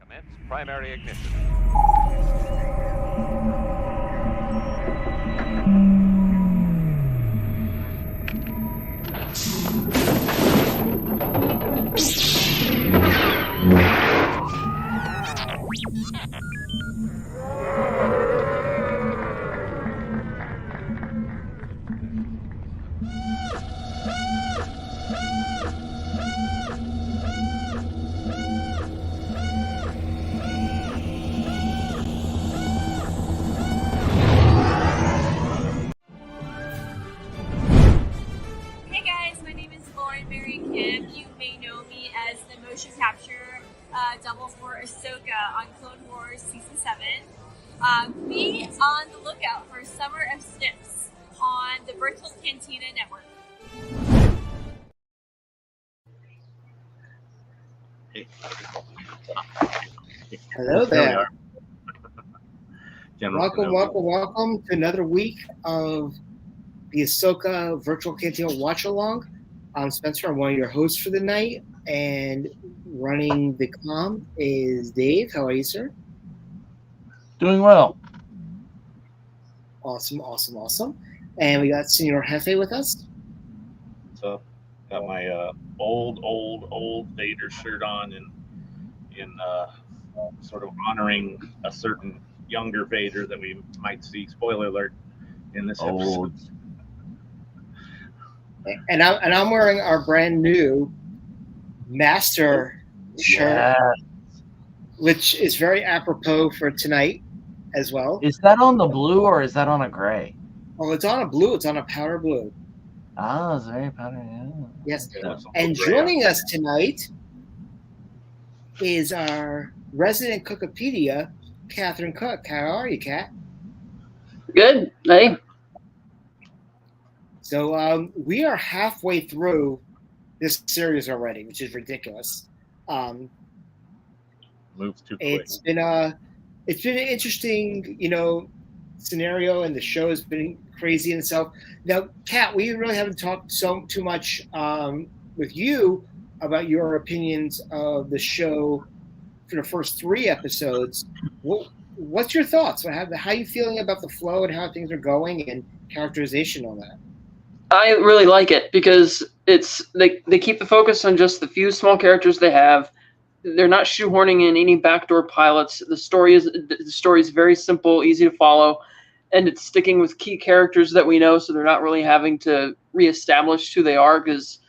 Commence primary ignition. You may know me as the motion capture double for Ahsoka on Clone Wars Season 7. Be on the lookout for Summer of Snips on the Virtual Cantina Network. Hello there. Welcome to another week of the Ahsoka Virtual Cantina Watch-Along. I'm Spencer. I'm one of your hosts for the night, and running the comm is Dave. How are you, sir? Doing well. Awesome. And we got Senor Jefe with us. What's up? Got my old Vader shirt on, and in sort of honoring a certain younger Vader that we might see. Spoiler alert! In this episode. And I'm wearing our brand new Master shirt, which is very apropos for tonight as well. Is that on the blue or is that on a gray? Oh, it's on a blue. It's on a powder blue. Ah, it's very powder, yeah. Yes. And joining us tonight is our resident Cookopedia, Catherine Cooke. How are you, Kat? Good. Hey. So we are halfway through this series already, which is ridiculous. Moves too quick. It's been an interesting, scenario, and the show has been crazy in itself. Now, Kat, we really haven't talked too much with you about your opinions of the show for the first 3 episodes. What's your thoughts? How are you feeling about the flow and how things are going and characterization on that? I really like it because they keep the focus on just the few small characters they have. They're not shoehorning in any backdoor pilots. The story is very simple, easy to follow, and it's sticking with key characters that we know, so they're not really having to reestablish who they are because,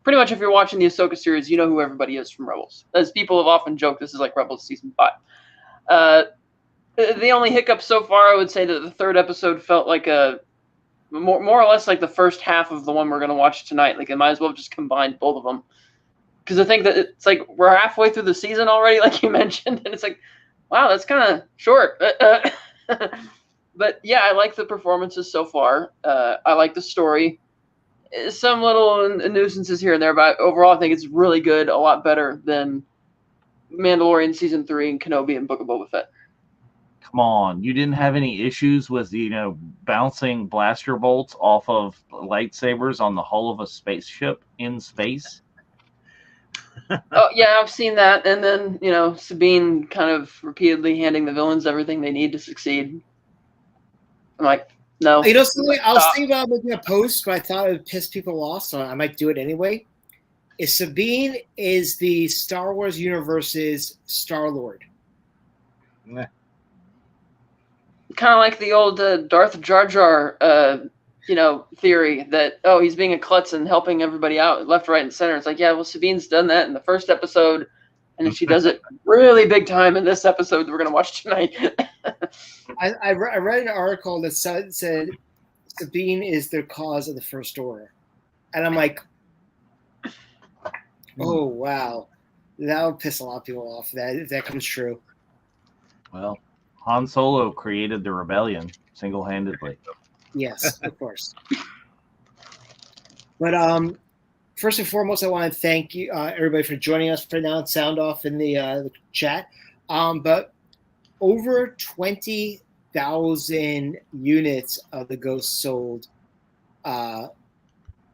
pretty much if you're watching the Ahsoka series, you know who everybody is from Rebels. As people have often joked, this is like Rebels Season 5. The only hiccup so far, I would say that the 3rd episode felt like more or less like the first half of the one we're going to watch tonight. Like, it might as well have just combined both of them. Because I think that it's like we're halfway through the season already, like you mentioned, and it's like, wow, that's kind of short. But yeah, I like the performances so far. I like the story. Some little nuisances here and there, but overall I think it's really good, a lot better than Mandalorian Season 3 and Kenobi and Book of Boba Fett. Come on, you didn't have any issues with bouncing blaster bolts off of lightsabers on the hull of a spaceship in space? Oh yeah, I've seen that. And then Sabine kind of repeatedly handing the villains everything they need to succeed. I'm like, no. Something I was thinking about making a post, but I thought it would piss people off, so I might do it anyway. Sabine is the Star Wars universe's Star-Lord. Nah. Kind of like the old Darth Jar Jar, theory that, he's being a klutz and helping everybody out left, right, and center. It's like, yeah, well, Sabine's done that in the first episode, and she does it really big time in this episode that we're going to watch tonight. I read an article that said Sabine is the cause of the First Order. And I'm like, oh, wow. That would piss a lot of people off if that comes true. Well, Han Solo created the rebellion single-handedly. Yes, of course. But first and foremost, I want to thank you, everybody, for joining us right now. Sound off in the chat. But over 20,000 units of the Ghost sold,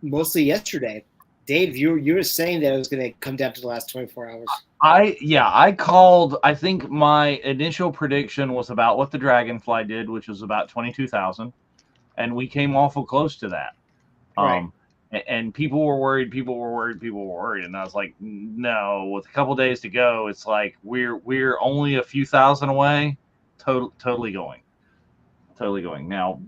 mostly yesterday. Dave, you were saying that it was going to come down to the last 24 hours. I called. I think my initial prediction was about what the Dragonfly did, which was about 22,000, and we came awful close to that. Right. And people were worried, and I was like, no. With a couple days to go, it's like we're only a few thousand away. Totally going. Now,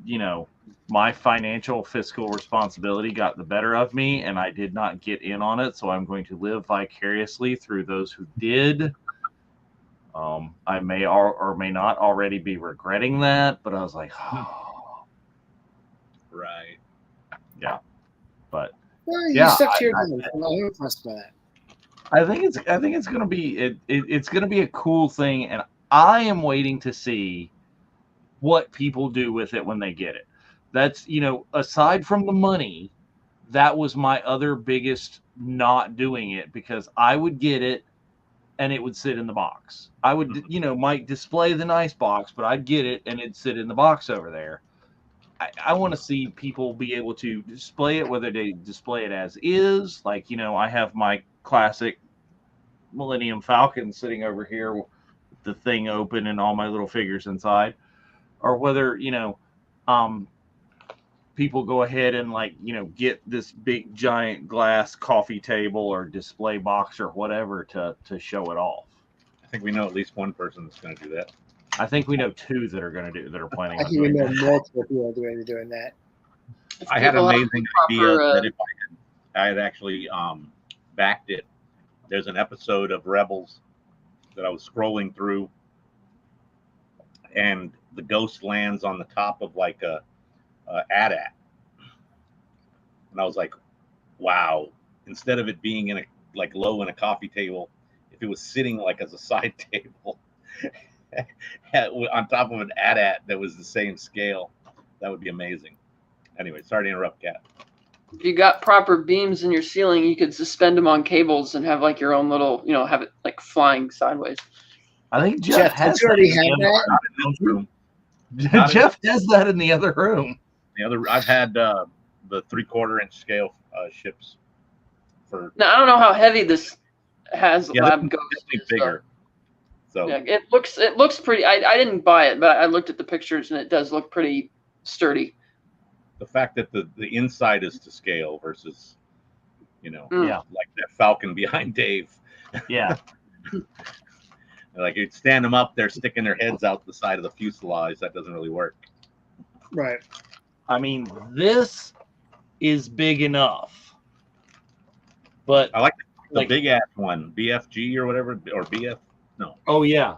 my financial fiscal responsibility got the better of me, and I did not get in on it. So I'm going to live vicariously through those who did. I may or may not already be regretting that, but I was like, oh. Right. Yeah. But Well, you stuck to your guns. I'm impressed by that. I think it's gonna be it's gonna be a cool thing, and I am waiting to see what people do with it when they get it. That's aside from the money, that was my other biggest not doing it, because I would get it and it would sit in the box. I would might display the nice box, but I'd get it and it'd sit in the box over there. I want to see people be able to display it, whether they display it as is, like, I have my classic Millennium Falcon sitting over here with the thing open and all my little figures inside, or whether, people go ahead and get this big giant glass coffee table or display box or whatever to show it off. I think we know at least one person that's going to do that. I think we know two that are planning on I think we doing know that. multiple people doing that. I had an amazing idea that if I had actually backed it. There's an episode of Rebels that I was scrolling through, and the ghost lands on the top of like a AT-AT, and I was like, wow! Instead of it being in low in a coffee table, if it was sitting like as a side table on top of an AT-AT that was the same scale, that would be amazing. Anyway, sorry to interrupt, Kat. If you got proper beams in your ceiling, you could suspend them on cables and have your own little, have it flying sideways. I think Jeff has that. Already have that? Not in this room. Jeff has that in the other room. I've had the 3/4 inch scale ships for. Now I don't know how heavy this has lab goes. Bigger. So yeah, it looks pretty. I didn't buy it, but I looked at the pictures and it does look pretty sturdy. The fact that the inside is to scale versus, like that Falcon behind Dave. Yeah. Like you'd stand them up, they're sticking their heads out the side of the fuselage. That doesn't really work. Right. I mean, this is big enough, but I like the big ass one, BFG or whatever, or BF. No. Oh yeah,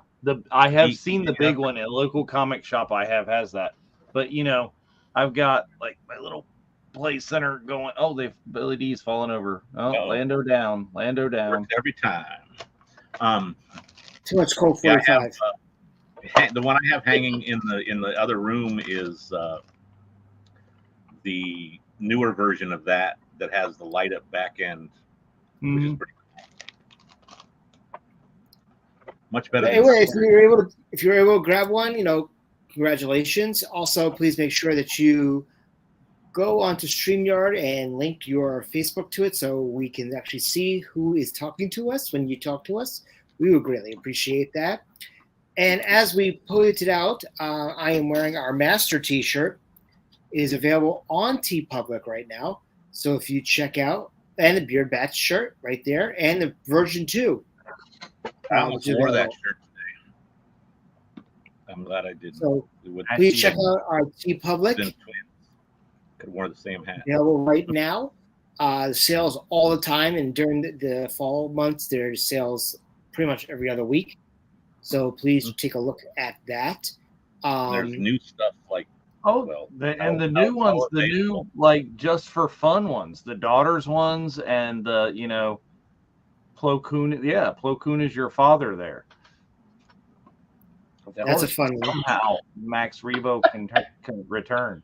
I have seen the big one at a local comic shop. has that, but I've got like my little play center going. Oh, the LED's falling over. Oh, Lando down. Works every time. Too much Colt 45. The one I have hanging in the other room is the newer version of that has the light up back end, which is pretty cool. Much better. Anyway, if you're able to grab one, congratulations. Also, please make sure that you go onto StreamYard and link your Facebook to it so we can actually see who is talking to us when you talk to us. We would greatly appreciate that. And as we pointed out, I am wearing our Master T-shirt. It is available on TeePublic right now. So if you check out, and the Beard Batch shirt right there, and the version 2. I almost wore that shirt today. I'm glad I did. So please check out our TeePublic. Could have worn the same hat. Available right now. Sales all the time, and during the fall months, there's sales pretty much every other week. So please take a look at that. There's new stuff like the new ones, the new just for fun ones, the daughters ones, and the Plo Koon. Yeah, Plo Koon is your father there. That's a fun one. Somehow Max Rebo can return.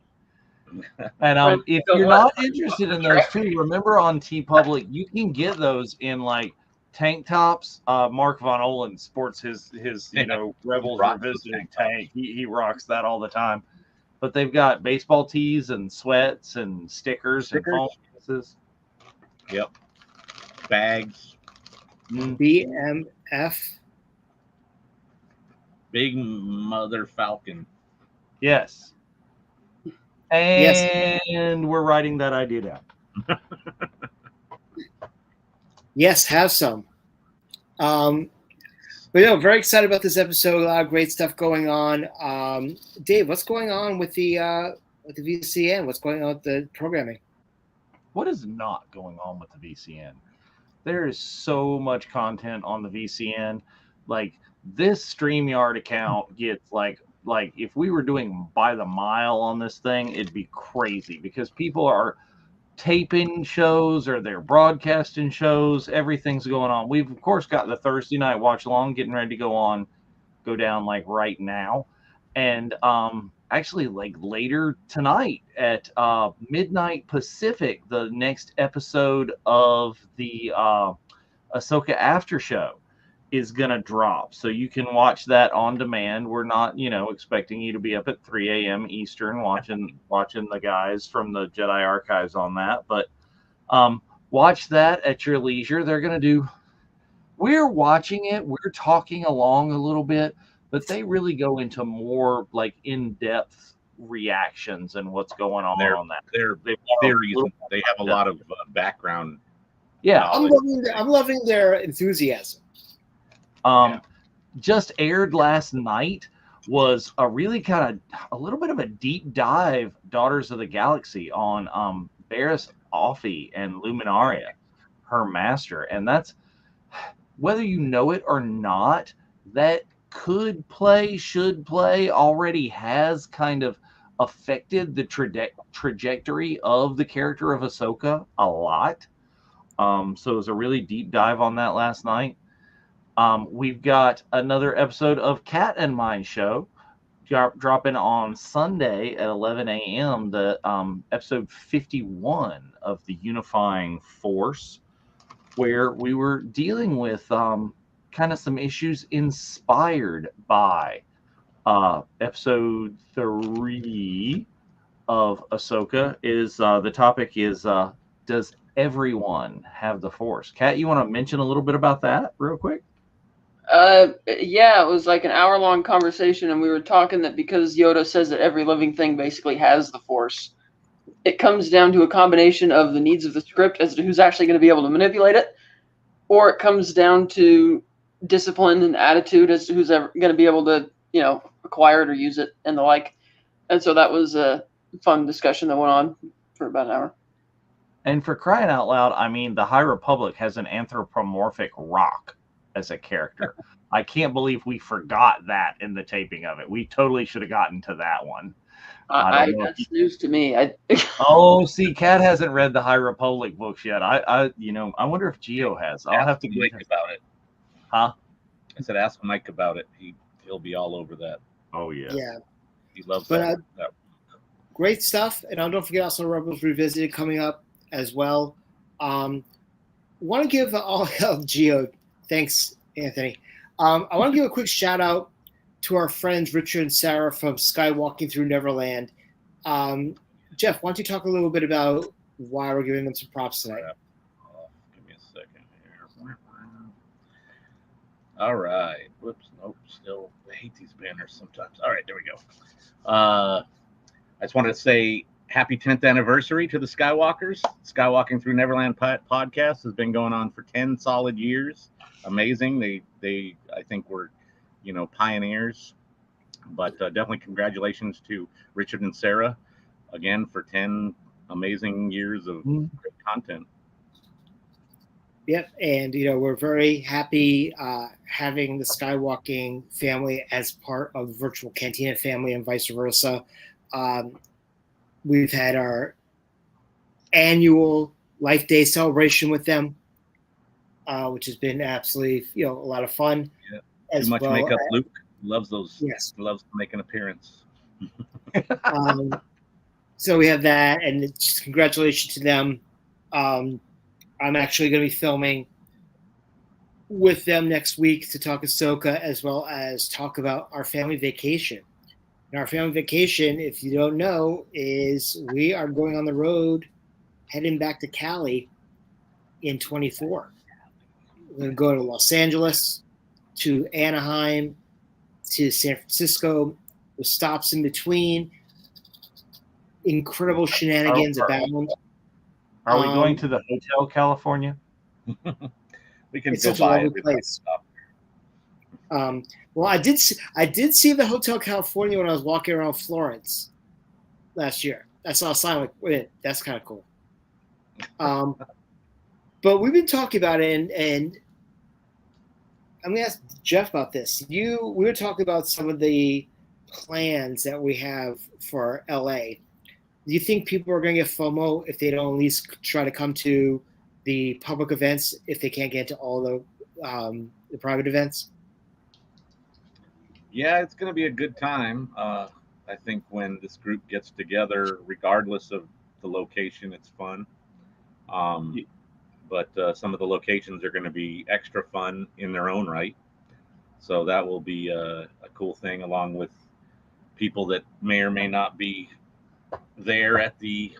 And if you're not interested in those two, remember on TeePublic you can get those in tank tops. Mark Von Olen sports his Rebels Revisited tank. He rocks that all the time. But they've got baseball tees and sweats and stickers. And phone cases. Yep. Bags. BMF F. Big Mother Falcon. Yes. And we're writing that idea down. Yes, have some. But very excited about this episode. A lot of great stuff going on. Dave, what's going on with the VCN? What's going on with the programming? What is not going on with the VCN? There is so much content on the VCN. Like, this StreamYard account gets like if we were doing by the mile on this thing, it'd be crazy because people are taping shows or they're broadcasting shows. Everything's going on. We've of course got the Thursday night watch along getting ready to go down like right now, and actually like later tonight at midnight Pacific, the next episode of the Ahsoka after show is gonna drop, so you can watch that on demand. We're not, expecting you to be up at 3 a.m. Eastern watching the guys from the Jedi Archives on that, but watch that at your leisure. We're watching it, we're talking along a little bit, but they really go into more like in-depth reactions and what's going on that. Their theories, they have a lot of background. Yeah, I'm loving their enthusiasm. Just aired last night was a really a little bit of a deep dive Daughters of the Galaxy on Barriss Offee and Luminaria, her master. And that's, whether you know it or not, that should play, already has kind of affected the trajectory of the character of Ahsoka a lot. So it was a really deep dive on that last night. We've got another episode of Cat and Mine Show dropping on Sunday at 11 a.m. The episode 51 of the Unifying Force, where we were dealing with kind of some issues inspired by episode 3 of Ahsoka. The topic is does everyone have the Force? Kat, you want to mention a little bit about that real quick? Yeah, it was like an hour-long conversation, and we were talking that because Yoda says that every living thing basically has the Force, it comes down to a combination of the needs of the script as to who's actually going to be able to manipulate it, or it comes down to discipline and attitude as to who's ever going to be able to, acquire it or use it and the like. And so that was a fun discussion that went on for about an hour. And for crying out loud, I mean, the High Republic has an anthropomorphic rock as a character. I can't believe we forgot that in the taping of it. We totally should have gotten to that one. That's news to me. Oh, see, Kat hasn't read the High Republic books yet. I wonder if Gio has. I'll have to get Mike about it. Huh? I said, ask Mike about it. He'll be all over that. Oh yeah. Yeah. He loves that. That. Great stuff, and don't forget also Rebels Revisited coming up as well. Want to give all Gio. Thanks, Anthony. I want to give a quick shout out to our friends Richard and Sarah from Skywalking Through Neverland. Jeff, why don't you talk a little bit about why we're giving them some props tonight? Give me a second here. All right. Whoops. Nope. Still, I hate these banners sometimes. All right. There we go. I just wanted to say happy 10th anniversary to the Skywalkers. Skywalking Through Neverland podcast has been going on for 10 solid years. Amazing. They I think were, pioneers, but definitely congratulations to Richard and Sarah again for 10 amazing years of great content. Yep. And, we're very happy having the Skywalking family as part of the Virtual Cantina family and vice versa. We've had our annual Life Day celebration with them, which has been absolutely, a lot of fun. Yeah. Too much makeup. Luke loves those. Yes. Loves to make an appearance. So we have that, and just congratulations to them. I'm actually going to be filming with them next week to talk Ahsoka as well as talk about our family vacation. And our family vacation, if you don't know, is we are going on the road heading back to Cali in 24. We're going to go to Los Angeles, to Anaheim to San Francisco, with stops in between. Incredible shenanigans abound. Are we going to the Hotel California? We can It's go such a by lovely it. place. Well, I did see the Hotel California when I was walking around Florence last year. I saw a sign like, wait, that's kind of cool. But we've been talking about it, and I'm going to ask Jeff about this. We were talking about some of the plans that we have for LA. Do you think people are going to get FOMO if they don't at least try to come to the public events if they can't get to all the private events? Yeah, it's going to be a good time. I think when this group gets together, regardless of the location, it's fun. But some of the locations are going to be extra fun in their own right. So that will be a cool thing, along with people that may or may not be there at the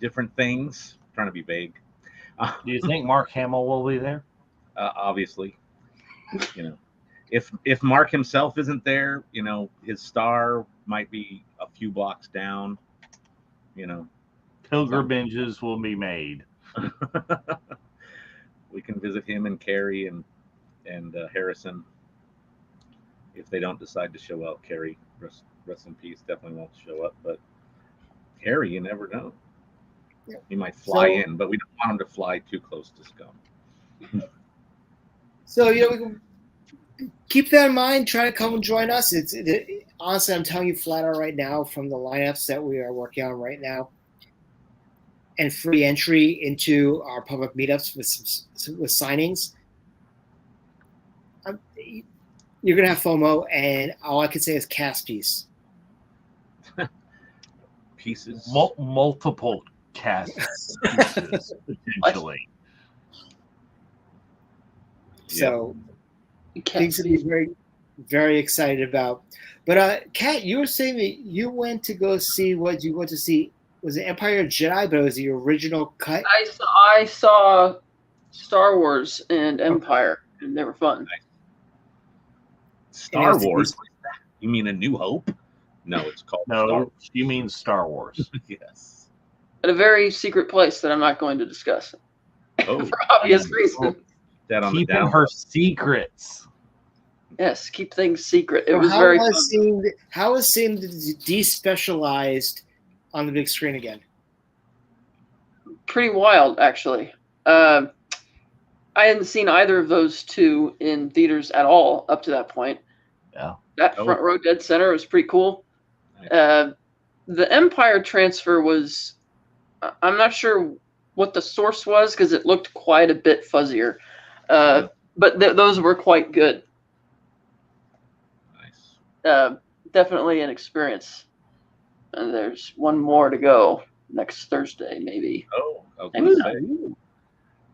different things. I'm trying to be vague. Do you think Mark Hamill will be there? Obviously, if Mark himself isn't there, his star might be a few blocks down. Pilgrimages will be made. We can visit him and Carrie and Harrison if they don't decide to show up. Carrie, rest in peace, definitely won't show up. But Harry, you never know. Yeah. He might fly in, but we don't want him to fly too close to Scum. So we can keep that in mind. Try to come and join us. Honestly, I'm telling you flat out right now, from the lineups that we are working on right now, and free entry into our public meetups with signings, you're going to have FOMO, and all I can say is cast piece. Pieces. Multiple cast pieces, potentially. So, things to be very, very excited about. But, Kat, you were saying that you went to go see what you went to see. Was it Empire Jedi, but it was the original cut? I saw Star Wars and Empire, and they were fun. Star Wars? You mean A New Hope? No, it's called Star Wars. You mean Star Wars. Yes. At a very secret place that I'm not going to discuss. For obvious reasons. Keeping her secrets. Yes, keep things secret. It was very fun. How was seeing despecialized on the big screen again? Pretty wild, actually. I hadn't seen either of those two in theaters at all up to that point. Yeah. That front row dead center was pretty cool. Nice. The Empire transfer was, I'm not sure what the source was because it looked quite a bit fuzzier. But those were quite good. Nice. Definitely an experience. And there's one more to go next Thursday, maybe. Oh, okay.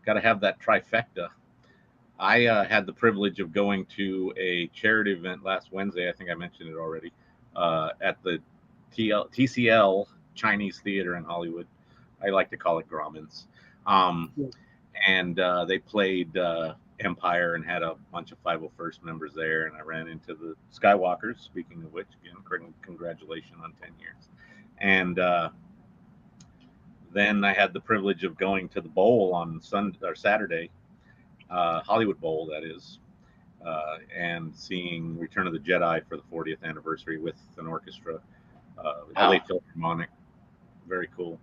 Got to have that trifecta. I had the privilege of going to a charity event last Wednesday. I think I mentioned it already. At the TCL Chinese Theater in Hollywood. I like to call it Grauman's. And they played Empire and had a bunch of 501st members there. And I ran into the Skywalkers, speaking of which, again, congratulations on 10 years. And then I had the privilege of going to the bowl on Saturday, Hollywood Bowl, that is, and seeing Return of the Jedi for the 40th anniversary with an orchestra, LA Philharmonic. Very cool.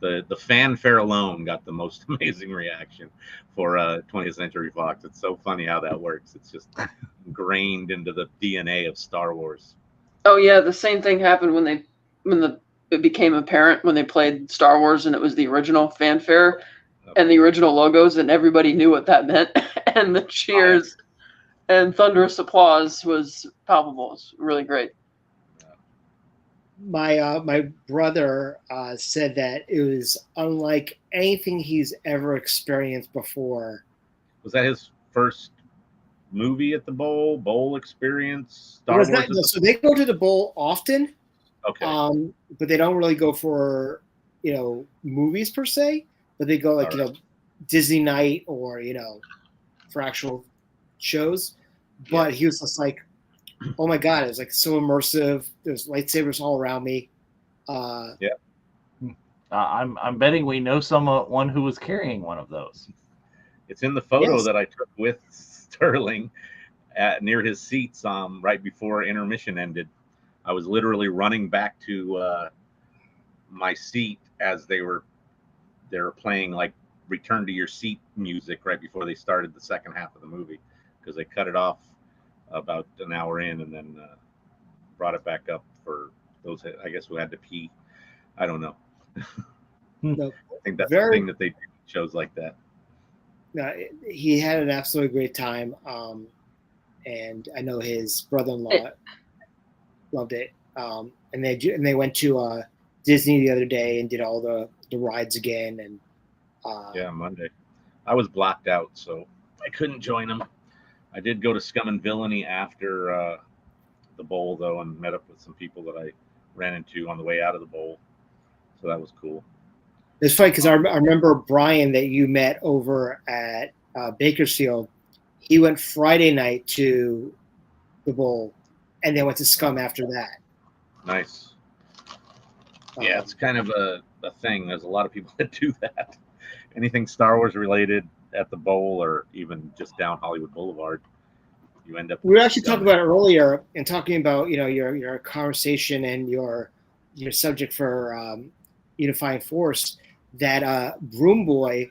The fanfare alone got the most amazing reaction for 20th Century Fox. It's so funny how that works. It's just ingrained into the DNA of Star Wars. Oh yeah, the same thing happened when it became apparent when they played Star Wars and it was the original fanfare and the original logos, and everybody knew what that meant. And the cheers and thunderous applause was palpable. It's really great. My brother said that it was unlike anything he's ever experienced before. Was that his first movie at the bowl experience? Star Wars? So they go to the bowl often. Okay. But they don't really go for movies per se. But they go Disney night or for actual shows. but he was just like, oh my god, it was like so immersive. There's lightsabers all around me. I'm betting we know someone who was carrying one of those. It's in the photo Yes. that I took with Sterling near his seats right before intermission ended. I was literally running back to my seat as they were playing like return to your seat music right before they started the second half of the movie, because they cut it off about an hour in and then brought it back up for those, I guess, who had to pee. I don't know. No, I think that's the thing that they do in shows like that. no, he had an absolutely great time, and I know his brother-in-law loved it. And they went to Disney the other day and did all the rides again. And Monday. I was blocked out, so I couldn't join them. I did go to Scum and Villainy after the bowl, though, and met up with some people that I ran into on the way out of the bowl. So that was cool. It's funny because I remember Brian that you met over at Bakersfield. He went Friday night to the bowl, and then went to Scum after that. Nice. Yeah, it's kind of a thing. There's a lot of people that do that. Anything Star Wars related at the bowl, or even just down Hollywood Boulevard, you end up. We were actually talking about it earlier, and talking about your conversation and your subject for Unifying Force. That Broom Boy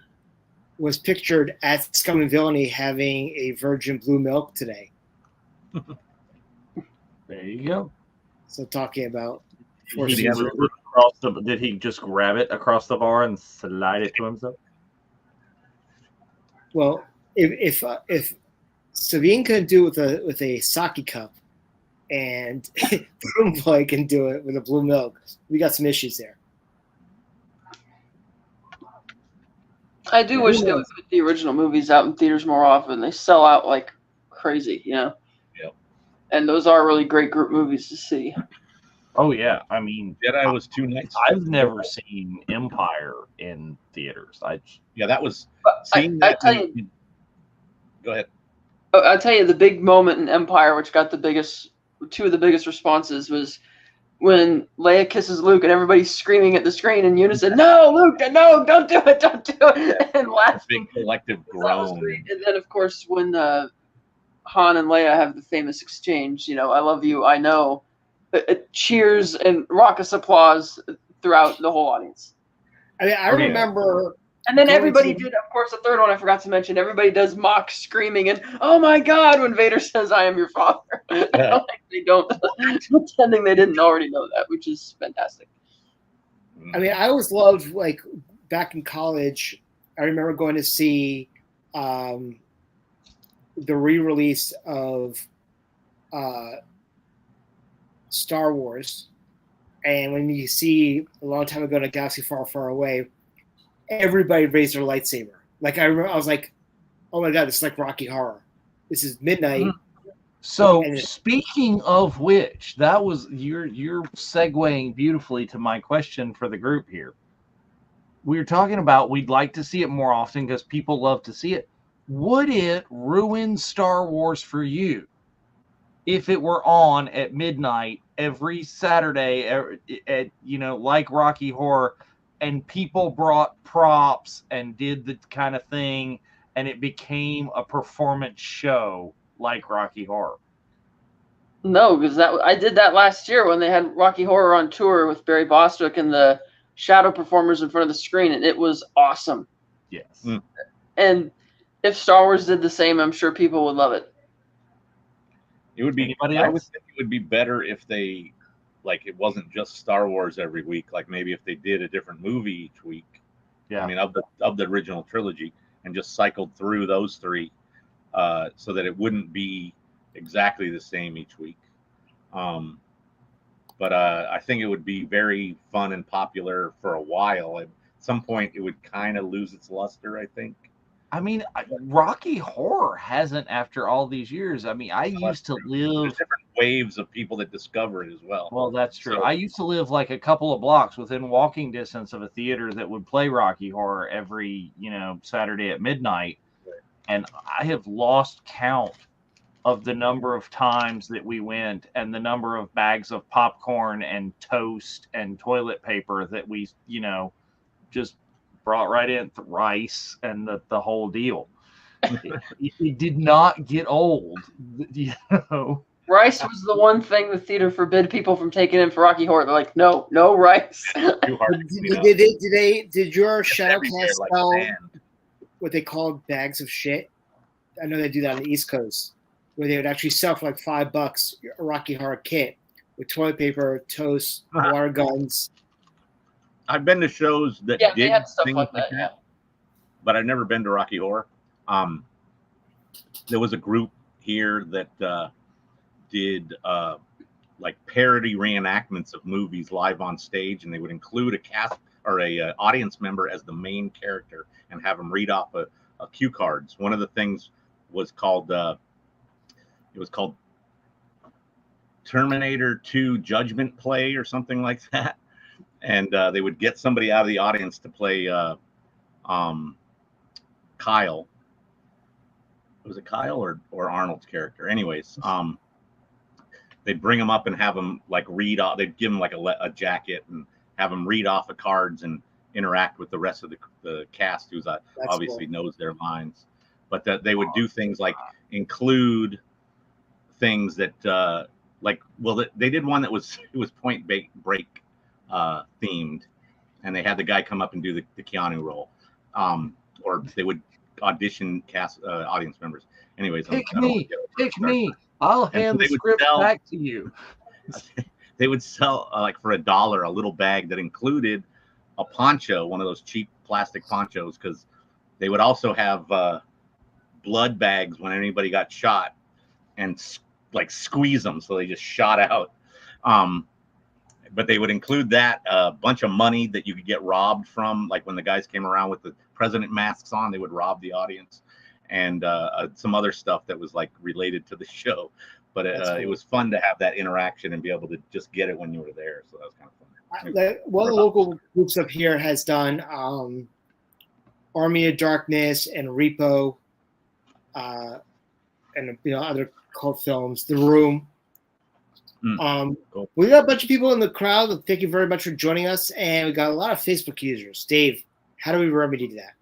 was pictured at Scum and Villainy having a virgin blue milk today. There you go. So talking about Did he just grab it across the bar and slide it to himself? Well, if Sabine can do it with a sake cup, and Broom Boy can do it with a blue milk, we got some issues there. I do wish they would put the original movies out in theaters more often. They sell out like crazy, Yep. And those are really great group movies to see. Oh yeah, I mean, Jedi was 2 nights. I've never seen Empire in theaters. That was seeing that. Go ahead. I'll tell you the big moment in Empire, which got two of the biggest responses, was when Leia kisses Luke and everybody's screaming at the screen in unison, "No, Luke, no, don't do it," and laughing. Big collective groan. And then, of course, when Han and Leia have the famous exchange, "I love you, I know," cheers and raucous applause throughout the whole audience. I mean, I remember. And then everybody did, of course, the third one I forgot to mention. Everybody does mock screaming and "Oh my God" when Vader says, "I am your father." Yeah. They don't pretending they didn't already know that, which is fantastic. I mean, I always loved, like, back in college, I remember going to see the re-release of Star Wars, and when you see a long time ago in a galaxy far, far away, everybody raised their lightsaber. Like, I remember, I was like, "Oh my God, this is like Rocky Horror. This is midnight." So speaking of which, that was you're segueing beautifully to my question for the group here. We were talking about we'd like to see it more often because people love to see it. Would it ruin Star Wars for you if it were on at midnight every Saturday at like Rocky Horror, and people brought props and did the kind of thing, and it became a performance show like Rocky Horror? No, because I did that last year when they had Rocky Horror on tour with Barry Bostwick and the shadow performers in front of the screen, and it was awesome. Yes. And if Star Wars did the same, I'm sure people would love it. It would be. Anybody else? I would think it would be better if they, like, it wasn't just Star Wars every week. Like, maybe if they did a different movie each week. Yeah. I mean, of the original trilogy, and just cycled through those three, so that it wouldn't be exactly the same each week. But I think it would be very fun and popular for a while. At some point, it would kind of lose its luster, I think. I mean, Rocky Horror hasn't after all these years. I mean, I used to live. There's different waves of people that discover it as well. Well, that's true. So, I used to live like a couple of blocks within walking distance of a theater that would play Rocky Horror every, Saturday at midnight. And I have lost count of the number of times that we went and the number of bags of popcorn and toast and toilet paper that we, just brought right in, rice and the whole deal. It did not get old, Rice was the one thing the theater forbid people from taking in for Rocky Horror. They're like, no rice. Too hard to Did your Shadowcast like sell sand. what they called bags of shit? I know they do that on the East Coast, where they would actually sell for like $5 a Rocky Horror kit with toilet paper, toast, water guns. I've been to shows that Yeah, they did had stuff things like that. Yeah. but I've never been to Rocky Horror. There was a group here that did like parody reenactments of movies live on stage, and they would include a cast or a audience member as the main character and have them read off a cue cards. One of the things was called Terminator 2 Judgment Play or something like that, and they would get somebody out of the audience to play Kyle. Was it Kyle or Arnold's character? Anyways, they'd bring him up and have him like read off. They'd give him like a jacket and have him read off the cards and interact with the rest of the cast, who's obviously cool. Knows their lines. But that they would do things like include things that they did one that was Point Break themed, and they had the guy come up and do the Keanu role, or they would audition cast audience members. Anyways, pick me. I'll hand the script back to you. They would sell like for $1 a little bag that included a poncho, one of those cheap plastic ponchos, because they would also have blood bags when anybody got shot and like squeeze them so they just shot out. But they would include that, a bunch of money that you could get robbed from, like when the guys came around with the president masks on, they would rob the audience, and some other stuff that was like related to the show. But cool. It was fun to have that interaction and be able to just get it when you were there. So that was kind of fun. One of the local groups up here has done Army of Darkness and Repo, and other cult films. The Room. Cool. We got a bunch of people in the crowd. Thank you very much for joining us, and we got a lot of Facebook users. Dave, how do we remedy that?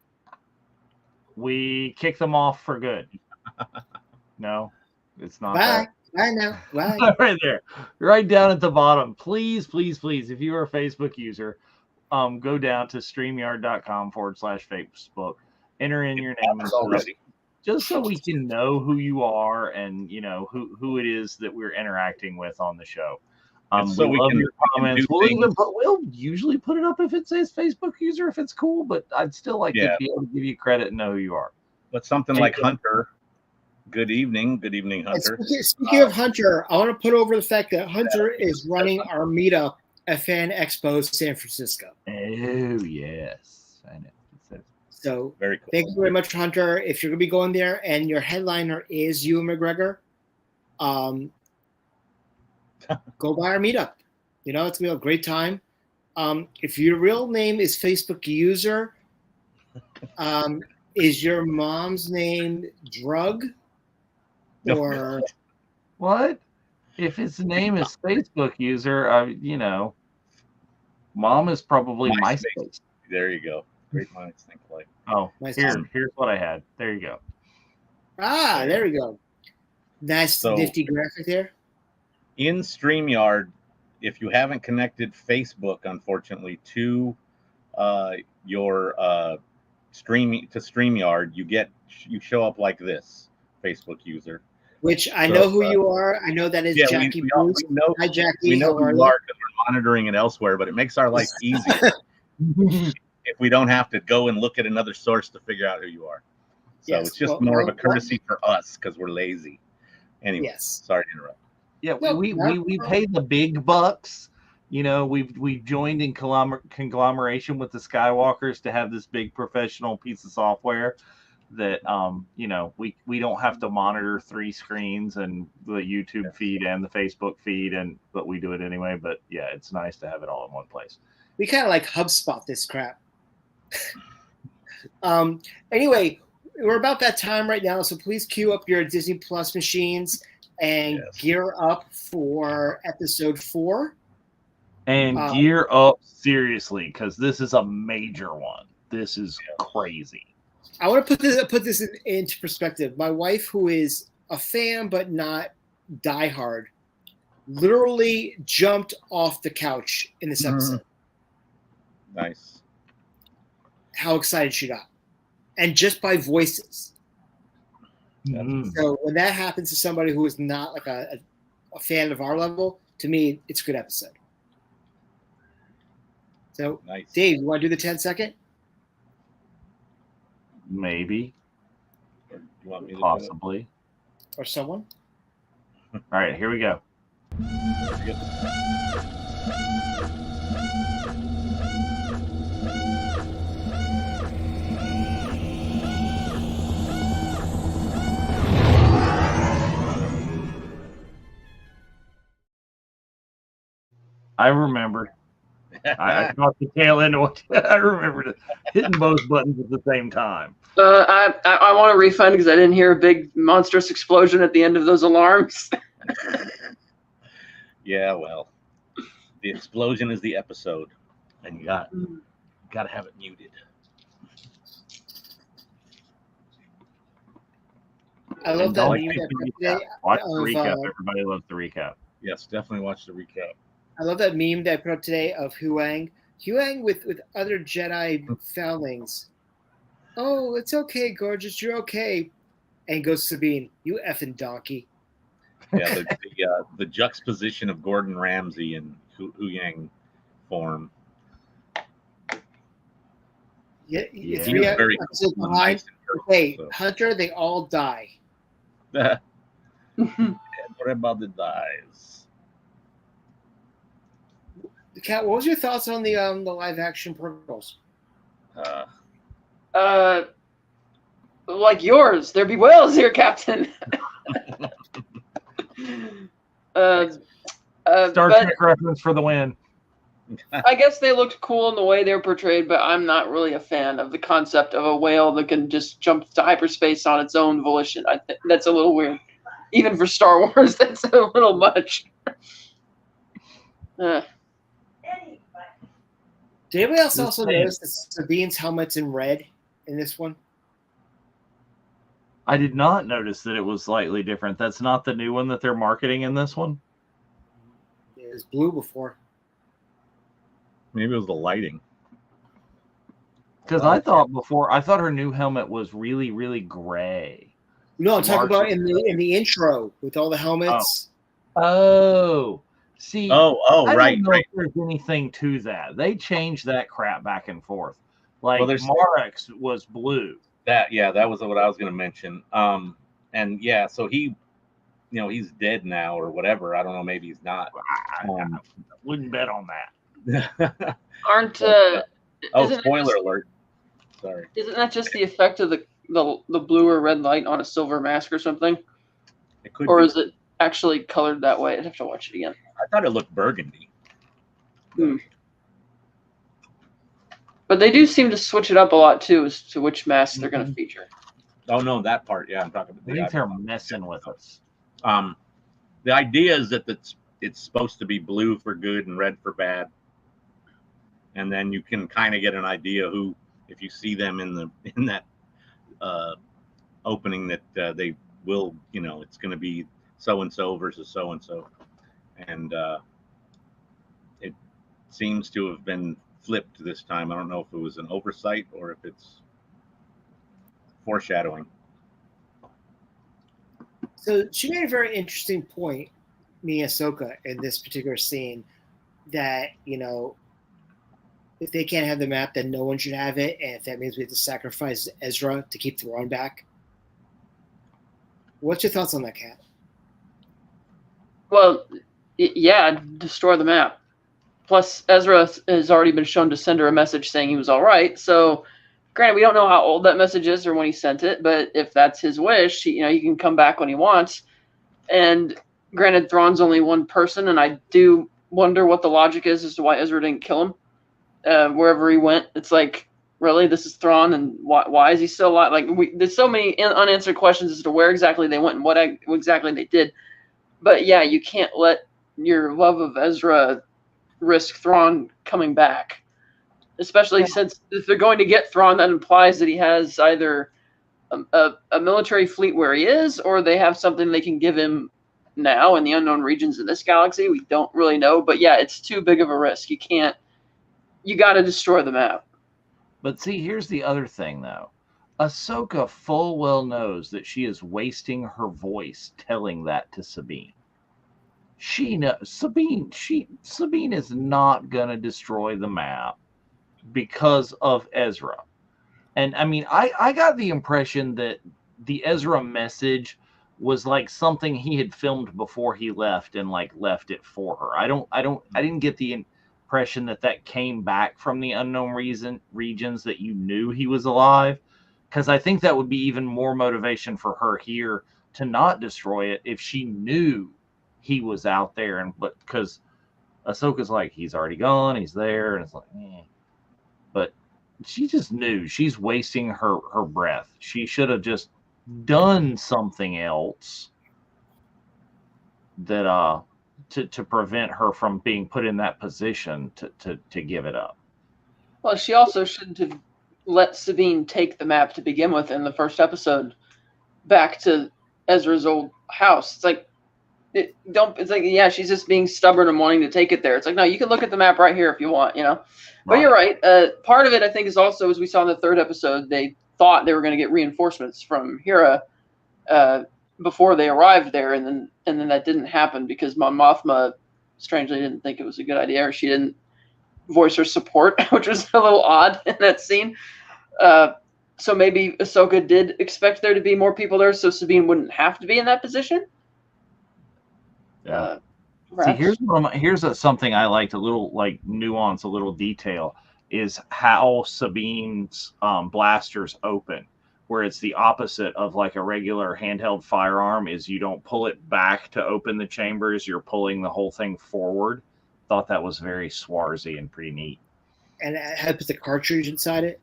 We kick them off for good. No, it's not. Bye. Bye now. Bye. Right there, right down at the bottom. Please, if you are a Facebook user, go down to streamyard.com/Facebook. Enter in your name and already. Just so we can know who you are and who it is that we're interacting with on the show. So we love your comments. We'll usually put it up if it says Facebook user if it's cool, but I'd still like to be able to give you credit and know who you are. But something like Hunter. Good evening, Hunter. Speaking of Hunter, I want to put over the fact that Hunter is running our meetup at Fan Expo San Francisco. Oh yes, I know. So very cool. Thank you very much, Hunter. If you're going to be going there and your headliner is Ewan McGregor, go by our meetup. It's going to be a great time. If your real name is Facebook user, is your mom's name Drug? Or what? If his name is Facebook user, mom is probably MySpace. There you go. Great minds think alike. Oh, here's what I had. There you go. There we go. Nice nifty graphic there. In StreamYard, if you haven't connected Facebook, unfortunately, to your StreamYard, you show up like this, Facebook user. Which I know who you are. I know that is Jackie Bruce. Hi, Jackie. We know who you are because we're monitoring it elsewhere, but it makes our life easier. If we don't have to go and look at another source to figure out who you are. So it's just more of a courtesy for us because we're lazy. Anyway, sorry to interrupt. Yeah, we pay the big bucks. We've joined in conglomeration with the Skywalkers to have this big professional piece of software that we don't have to monitor 3 screens and the YouTube feed and the Facebook feed, but we do it anyway. But yeah, it's nice to have it all in one place. We kind of like HubSpot this crap. Anyway, we're about that time right now, so please queue up your Disney Plus machines and gear up for episode 4. And gear up seriously, because this is a major one. This is crazy. I want to put this into perspective. My wife, who is a fan but not diehard, literally jumped off the couch in this episode. Nice. How excited she got. And just by voices. So when that happens to somebody who is not like a fan of our level, to me, it's a good episode. So, nice. Dave, you want to do the 10-second? Maybe. You want me to possibly. Or someone? All right, here we go. I remember. I caught the tail end of it. I remember hitting both buttons at the same time. I want a refund because I didn't hear a big monstrous explosion at the end of those alarms. Yeah, well, the explosion is the episode, and you got to have it muted. I love that meme that watch the recap. Everybody loves the recap. Yes, definitely watch the recap. I love that meme that I put up today of Huang with other Jedi foundlings. Oh, it's okay, gorgeous. You're okay. And goes Sabine, you effing donkey. Yeah, the juxtaposition of Gordon Ramsay in Huyang form. Yeah. He was very behind. Hey, so. Hunter, they all die. What about the dies? Kat, what was your thoughts on the live action prequels? Like yours. There be whales here, Captain. Star Trek reference for the win. I guess they looked cool in the way they were portrayed, but I'm not really a fan of the concept of a whale that can just jump to hyperspace on its own volition. I think that's a little weird. Even for Star Wars, that's a little much. Did anybody else also notice that Sabine's helmet's in red in this one? I did not notice that it was slightly different. That's not the new one that they're marketing in this one? It was blue before. Maybe it was the lighting. Because I thought her new helmet was really, really gray. No, I'm talking about in the intro with all the helmets. Oh. See, I don't know if there's anything to that. They changed that crap back and forth. Like, Marek's was blue. That was what I was going to mention. And yeah, so he, he's dead now or whatever. I don't know. Maybe he's not. I wouldn't bet on that. Aren't spoiler alert. Sorry. Isn't that just the effect of the blue or red light on a silver mask or something? It could. Or is it actually colored that way? I'd have to watch it again. I thought it looked burgundy. But they do seem to switch it up a lot too as to which masks they're going to feature. Oh no, that part. Yeah, I'm talking about. I think they're messing with us. The idea is that it's supposed to be blue for good and red for bad, and then you can kind of get an idea who, if you see them in that opening, that they will, it's going to be so and so versus so and so, and it seems to have been flipped this time. I don't know if it was an oversight or if it's foreshadowing. So she made a very interesting point, Ahsoka, in this particular scene, that, if they can't have the map, then no one should have it, and if that means we have to sacrifice Ezra to keep Thrawn back. What's your thoughts on that, Kat? Well, yeah, destroy the map. Plus, Ezra has already been shown to send her a message saying he was all right. So, granted, we don't know how old that message is or when he sent it, but if that's his wish, he can come back when he wants. And granted, Thrawn's only one person, and I do wonder what the logic is as to why Ezra didn't kill him wherever he went. It's like, really, this is Thrawn, and why is he still alive? Like, there's so many unanswered questions as to where exactly they went and what exactly they did. But yeah, you can't let your love of Ezra risk Thrawn coming back, especially since if they're going to get Thrawn, that implies that he has either a military fleet where he is, or they have something they can give him now in the unknown regions of this galaxy. We don't really know, but yeah, it's too big of a risk. You got to destroy the map. But see, here's the other thing, though. Ahsoka full well knows that she is wasting her voice telling that to Sabine. She knows Sabine is not gonna destroy the map because of Ezra. And I mean, I got the impression that the Ezra message was like something he had filmed before he left and like left it for her. I didn't get the impression that came back from the unknown regions that you knew he was alive, because I think that would be even more motivation for her here to not destroy it if she knew he was out there. And but because Ahsoka's like, he's already gone, he's there, and it's like, but she just knew she's wasting her breath. She should have just done something else that to prevent her from being put in that position to give it up. Well, she also shouldn't have let Sabine take the map to begin with in the first episode back to Ezra's old house. It's like, yeah, she's just being stubborn and wanting to take it there. It's like, no, you can look at the map right here if you want, But Right. You're right. Part of it, I think, is also, as we saw in the third episode, they thought they were going to get reinforcements from Hera before they arrived there, and then that didn't happen because Mon Mothma strangely didn't think it was a good idea, or she didn't voice her support, which was a little odd in that scene. So maybe Ahsoka did expect there to be more people there, so Sabine wouldn't have to be in that position. Yeah. See, here's something I liked, a little like nuance, a little detail, is how Sabine's blasters open, where it's the opposite of like a regular handheld firearm. Is you don't pull it back to open the chambers, you're pulling the whole thing forward. Thought that was very Swarzy and pretty neat. And it had put the cartridge inside it.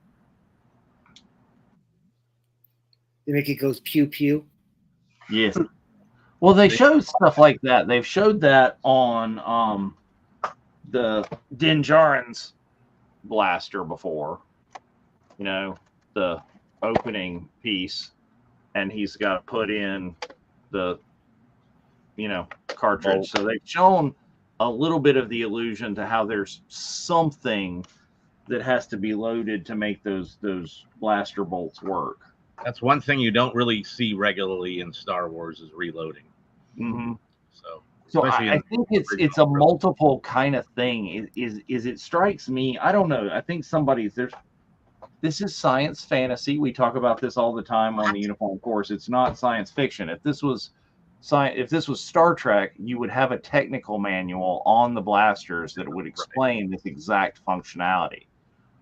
They make it goes pew pew. Yes. Well, they showed stuff like that. They've showed that on the Din Djarin's blaster before. The opening piece, and he's got to put in the cartridge. So they've shown a little bit of the illusion to how there's something that has to be loaded to make those blaster bolts work. That's one thing you don't really see regularly in Star Wars is reloading. Mm-hmm. So I think it's a multiple kind of thing. Is it strikes me, I don't know. I think this is science fantasy. We talk about this all the time on the Unifying Force. It's not science fiction. If this was Star Trek, you would have a technical manual on the blasters that would explain this exact functionality.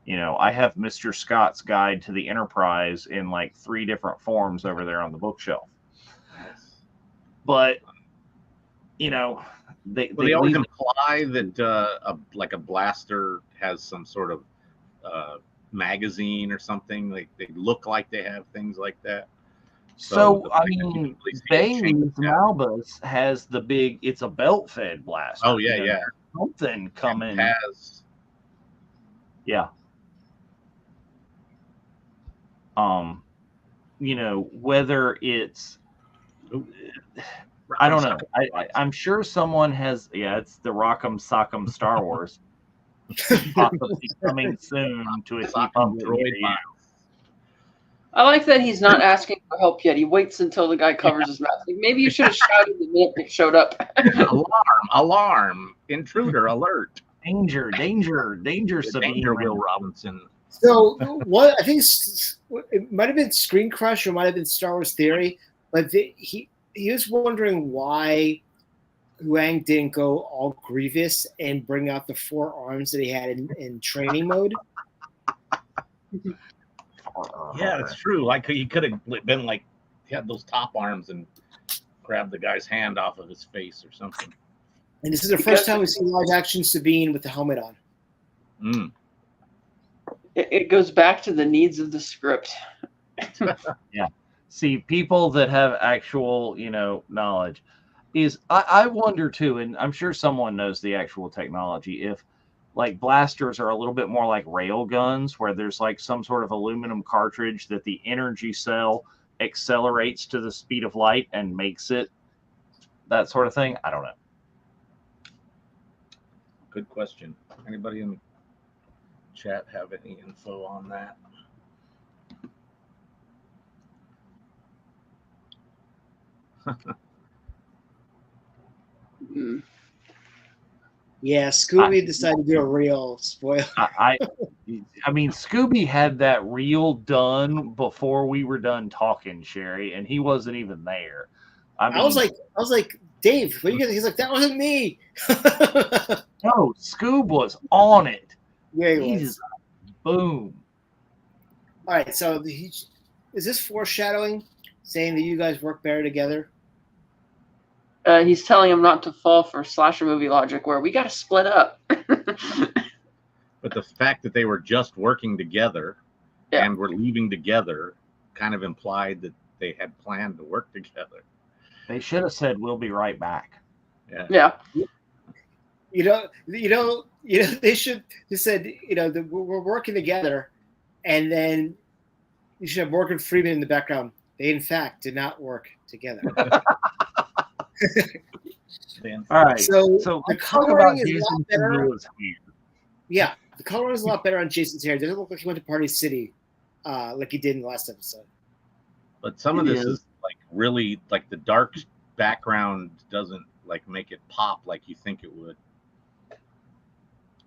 I have Mr. Scott's Guide to the Enterprise in like 3 different forms over there on the bookshelf. But they always imply that a blaster has some sort of magazine or something. Like they look like they have things like that. So I mean, Malbus has the big. It's a belt-fed blaster. Oh yeah. Something coming. Yeah. Whether it's. I don't know. I'm sure someone has. Yeah, it's the Rock'em Sock'em Star Wars. Possibly coming soon to a TV. I like that he's not asking for help yet. He waits until the guy covers his mouth. Like, maybe you should have shouted the minute it showed up. Alarm! Intruder alert! Danger! Sabine Will Robinson. So what I think it might have been Screen Crush or might have been Star Wars Theory, but he was wondering why Huang didn't go all Grievous and bring out the 4 arms that he had in training mode. Yeah, it's true. Like he could have been like he had those top arms and grabbed the guy's hand off of his face or something. And this is the first time we see live action Sabine with the helmet on. It goes back to the needs of the script. Yeah. See, people that have actual, knowledge is I wonder too, and I'm sure someone knows the actual technology, if like blasters are a little bit more like rail guns where there's like some sort of aluminum cartridge that the energy cell accelerates to the speed of light and makes it that sort of thing. I don't know. Good question. Anybody in the chat have any info on that? Yeah, Scooby decided to do a real spoiler. I mean, Scooby had that reel done before we were done talking, Sherry, and he wasn't even there. I was like, Dave, what are you gonna? He's like, that wasn't me. No, Scoob was on it. Yeah, He just boom. All right, so is this foreshadowing, saying that you guys work better together? He's telling him not to fall for slasher movie logic where we got to split up. But the fact that they were just working together and were leaving together kind of implied that they had planned to work together. They should have said, "We'll be right back." Yeah. They should have said, we're working together, and then you should have Morgan Freeman in the background. They, in fact, did not work together. All right. So So the let's talk coloring about is a lot Jason better. Momoa's hair. Yeah, the coloring is a lot better on Jason's hair. It doesn't look like he went to Party City like he did in the last episode. But some of this is like really like the dark background doesn't like make it pop like you think it would.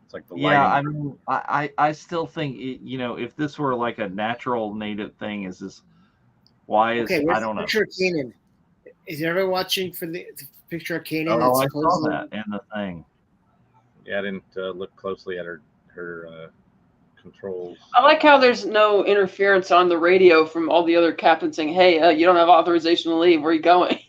It's like the lighting. Yeah, I mean, I still think if this were like a natural native thing, is this why is I don't know. Picture of Kanan. Is everyone watching for the picture of Kanan? Oh, I saw that in the thing. Yeah, I didn't look closely at her controls. I like how there's no interference on the radio from all the other captains saying, "Hey, you don't have authorization to leave. Where are you going?"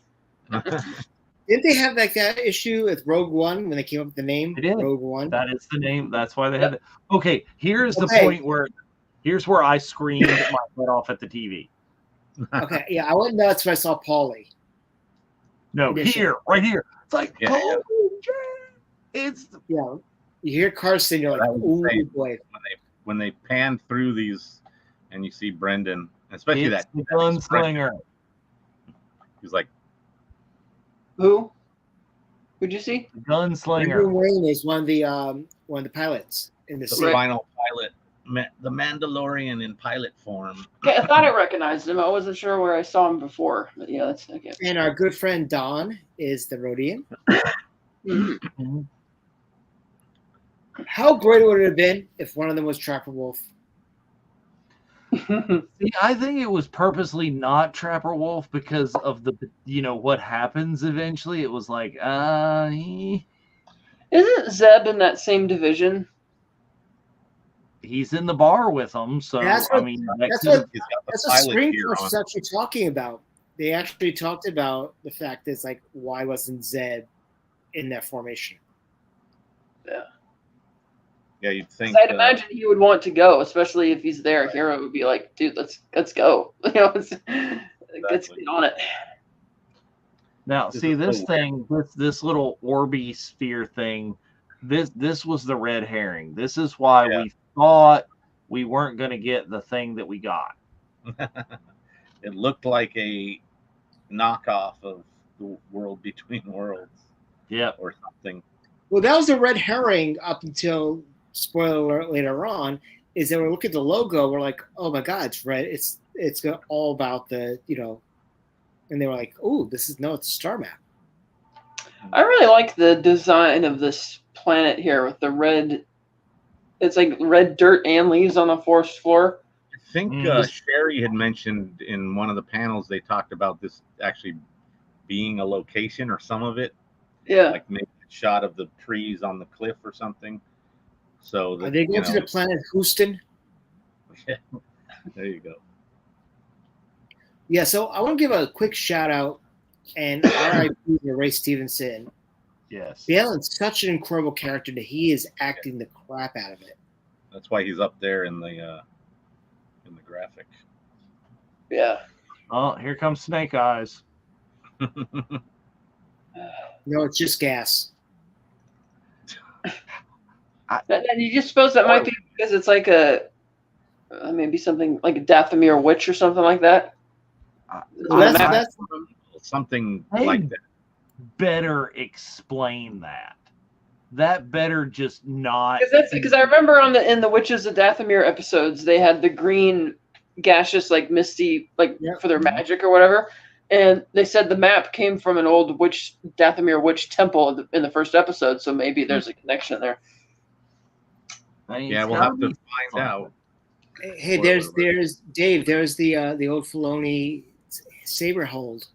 Didn't they have like that issue with Rogue One when they came up with the name? They did. Rogue One. That is the name. That's why they had it. Okay, here's the point here's where I screamed my head off at the TV. Okay, yeah, I went nuts when I saw Paulie. No, right here. It's like, oh, it's you hear Carson, you're like, oh boy. When they pan through these, and you see Brendan, especially it's that the gunslinger. He's like, who? Who'd you see? The gunslinger. Brendan Wayne is one of the pilots in the final pilot, the Mandalorian in pilot form. Okay, I thought I recognized him. I wasn't sure where I saw him before, but yeah, that's okay. And our good friend Don is the Rodian. Mm-hmm. How great would it have been if one of them was Trapper Wolf? See, I think it was purposely not Trapper Wolf because of the what happens eventually. It was like, Isn't Zeb in that same division? He's in the bar with them, so that's what Screenforce is actually talking about. They actually talked about the fact that it's like, why wasn't Zeb in that formation? Yeah. Yeah, you'd think. I'd imagine he would want to go, especially if he's there. Hero would be like, "Dude, let's go. Let's get on it." Now, see this thing, this little orby sphere thing. This was the red herring. This is why we thought we weren't going to get the thing that we got. It looked like a knockoff of the World Between Worlds. Yeah, or something. Well, that was the red herring up until, spoiler alert, later on, is that when we look at the logo, we're like, oh my God, it's red. It's all about the, and they were like, oh, it's a star map. I really like the design of this planet here with the red. It's like red dirt and leaves on the forest floor. I think Sherry had mentioned in one of the panels they talked about this actually being a location or some of it. Yeah. Like maybe a shot of the trees on the cliff or something. So are they going to the planet Houston? Yeah. There you go. Yeah, so I want to give a quick shout out and RIP to Ray Stevenson. Yes. Balin's such an incredible character that he is acting the crap out of it. That's why he's up there in the graphic. Yeah. Oh, here comes Snake Eyes. No, it's just gas. And you just suppose that might be because it's like maybe something like a Dathomir witch or something like that. That's something like that. Better explain that. That better just not. Because I remember in the Witches of Dathomir episodes, they had the green gaseous like misty for their magic or whatever, and they said the map came from an old Dathomir witch temple in the first episode. So maybe there's a connection there. Yeah, we'll have to find out. Hey, there's Dave. There's the old Filoni saber hold.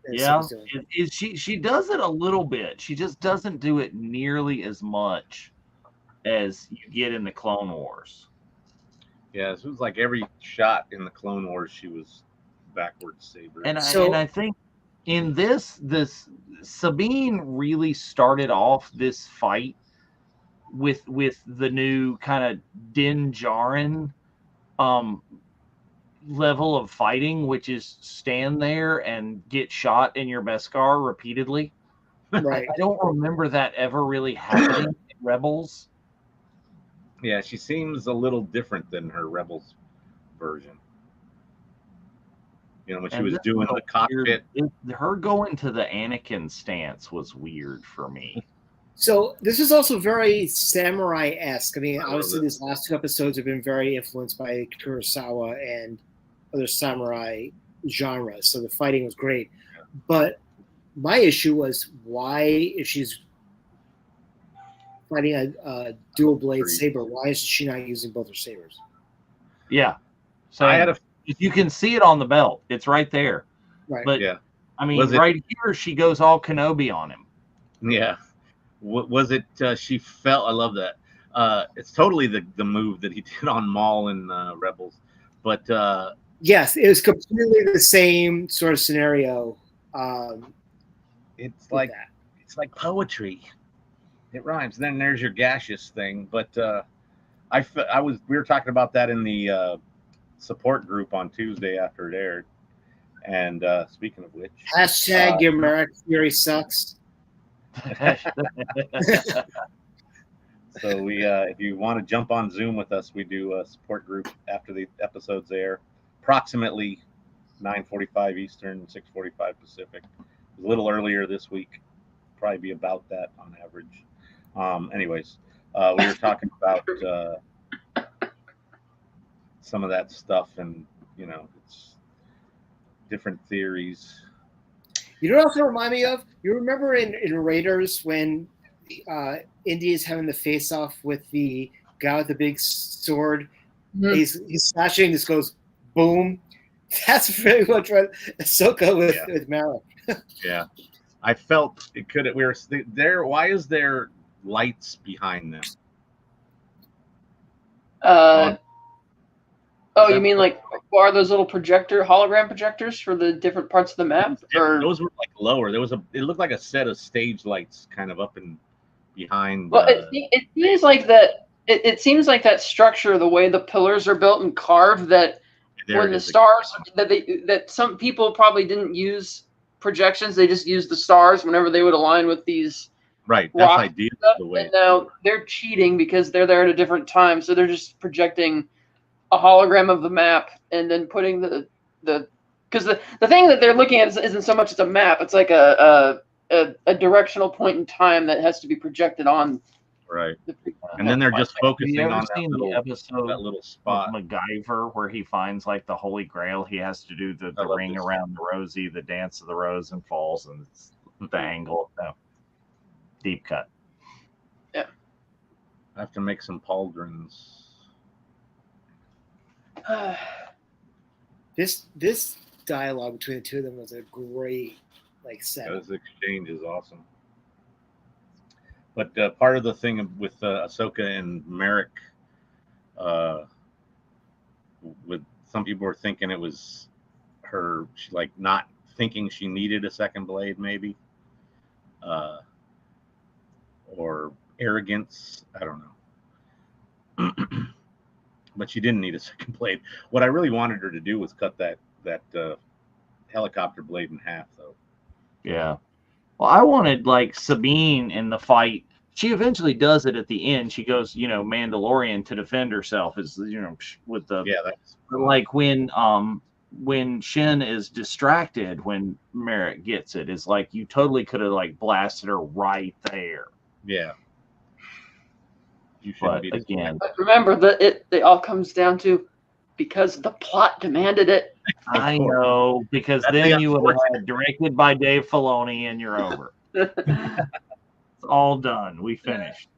Yeah, she does it a little bit. She just doesn't do it nearly as much as you get in the Clone Wars. Yeah, it was like every shot in the Clone Wars, she was backwards saber. And I think in this Sabine really started off this fight with the new kind of Din Djarin level of fighting, which is stand there and get shot in your Beskar repeatedly. Right. I don't remember that ever really happening in Rebels. Yeah, she seems a little different than her Rebels version. You know, when she was doing the cockpit. Her going to the Anakin stance was weird for me. So this is also very samurai-esque. I mean, obviously these last two episodes have been very influenced by Kurosawa and other samurai genres. So the fighting was great. But my issue was why, if she's fighting a dual blade saber, why is she not using both her sabers? Yeah. So you can see it on the belt. It's right there. Right. But I mean, right here she goes all Kenobi on him. Yeah. Was it she felt, I love that. It's totally the move that he did on Maul in Rebels. But yes, it was completely the same sort of scenario. It's like poetry. It rhymes. Then there's your gaseous thing. But we were talking about that in the support group on Tuesday after it aired. And speaking of which, hashtag your Merrick Fury sucks. So we, if you want to jump on Zoom with us, we do a support group after the episodes air, approximately 9:45 Eastern, 6:45 Pacific. A little earlier this week, probably be about that on average. Anyways, we were talking about some of that stuff, and it's different theories. You know what also remind me of? You remember in Raiders when Indy's having the face-off with the guy with the big sword? Mm-hmm. He's slashing. This goes boom. That's very much what Ahsoka with Mara. Yeah, I felt it could. We were there. Why is there lights behind them? You mean like are those little hologram projectors for the different parts of the map? Or those were like lower. It looked like a set of stage lights kind of up and behind. Well, it seems like that. It seems like that structure, the way the pillars are built and carved, that when the stars that some people probably didn't use projections, they just used the stars whenever they would align with these. Right, that's ideal. The way. And now they're cheating because they're there at a different time, so they're just projecting a hologram of the map and then putting the because the thing that they're looking at isn't so much as a map. It's like a directional point in time that has to be projected on. Right. And then they're just focusing on that little spot. MacGyver, where he finds like the Holy Grail. He has to do the ring around the Rosie, the dance of the rose, and falls, and it's the angle. No. Deep cut. Yeah. I have to make some pauldrons. This dialogue between the two of them was a great setup. This exchange is awesome. But part of the thing with Ahsoka and Merrick, with some people were thinking it was her, not thinking she needed a second blade, maybe, or arrogance. I don't know. But she didn't need a second blade. What I really wanted her to do was cut that helicopter blade in half, though. Yeah. Well, I wanted like Sabine in the fight. She eventually does it at the end. She goes, Mandalorian to defend herself. Is with the that's like when Shin is distracted when Merritt gets it. Is like you totally could have like blasted her right there. Yeah. You shouldn't be again. But remember that it all comes down to because the plot demanded it. I know, because then you would have had directed by Dave Filoni and you're over. It's all done. We finished.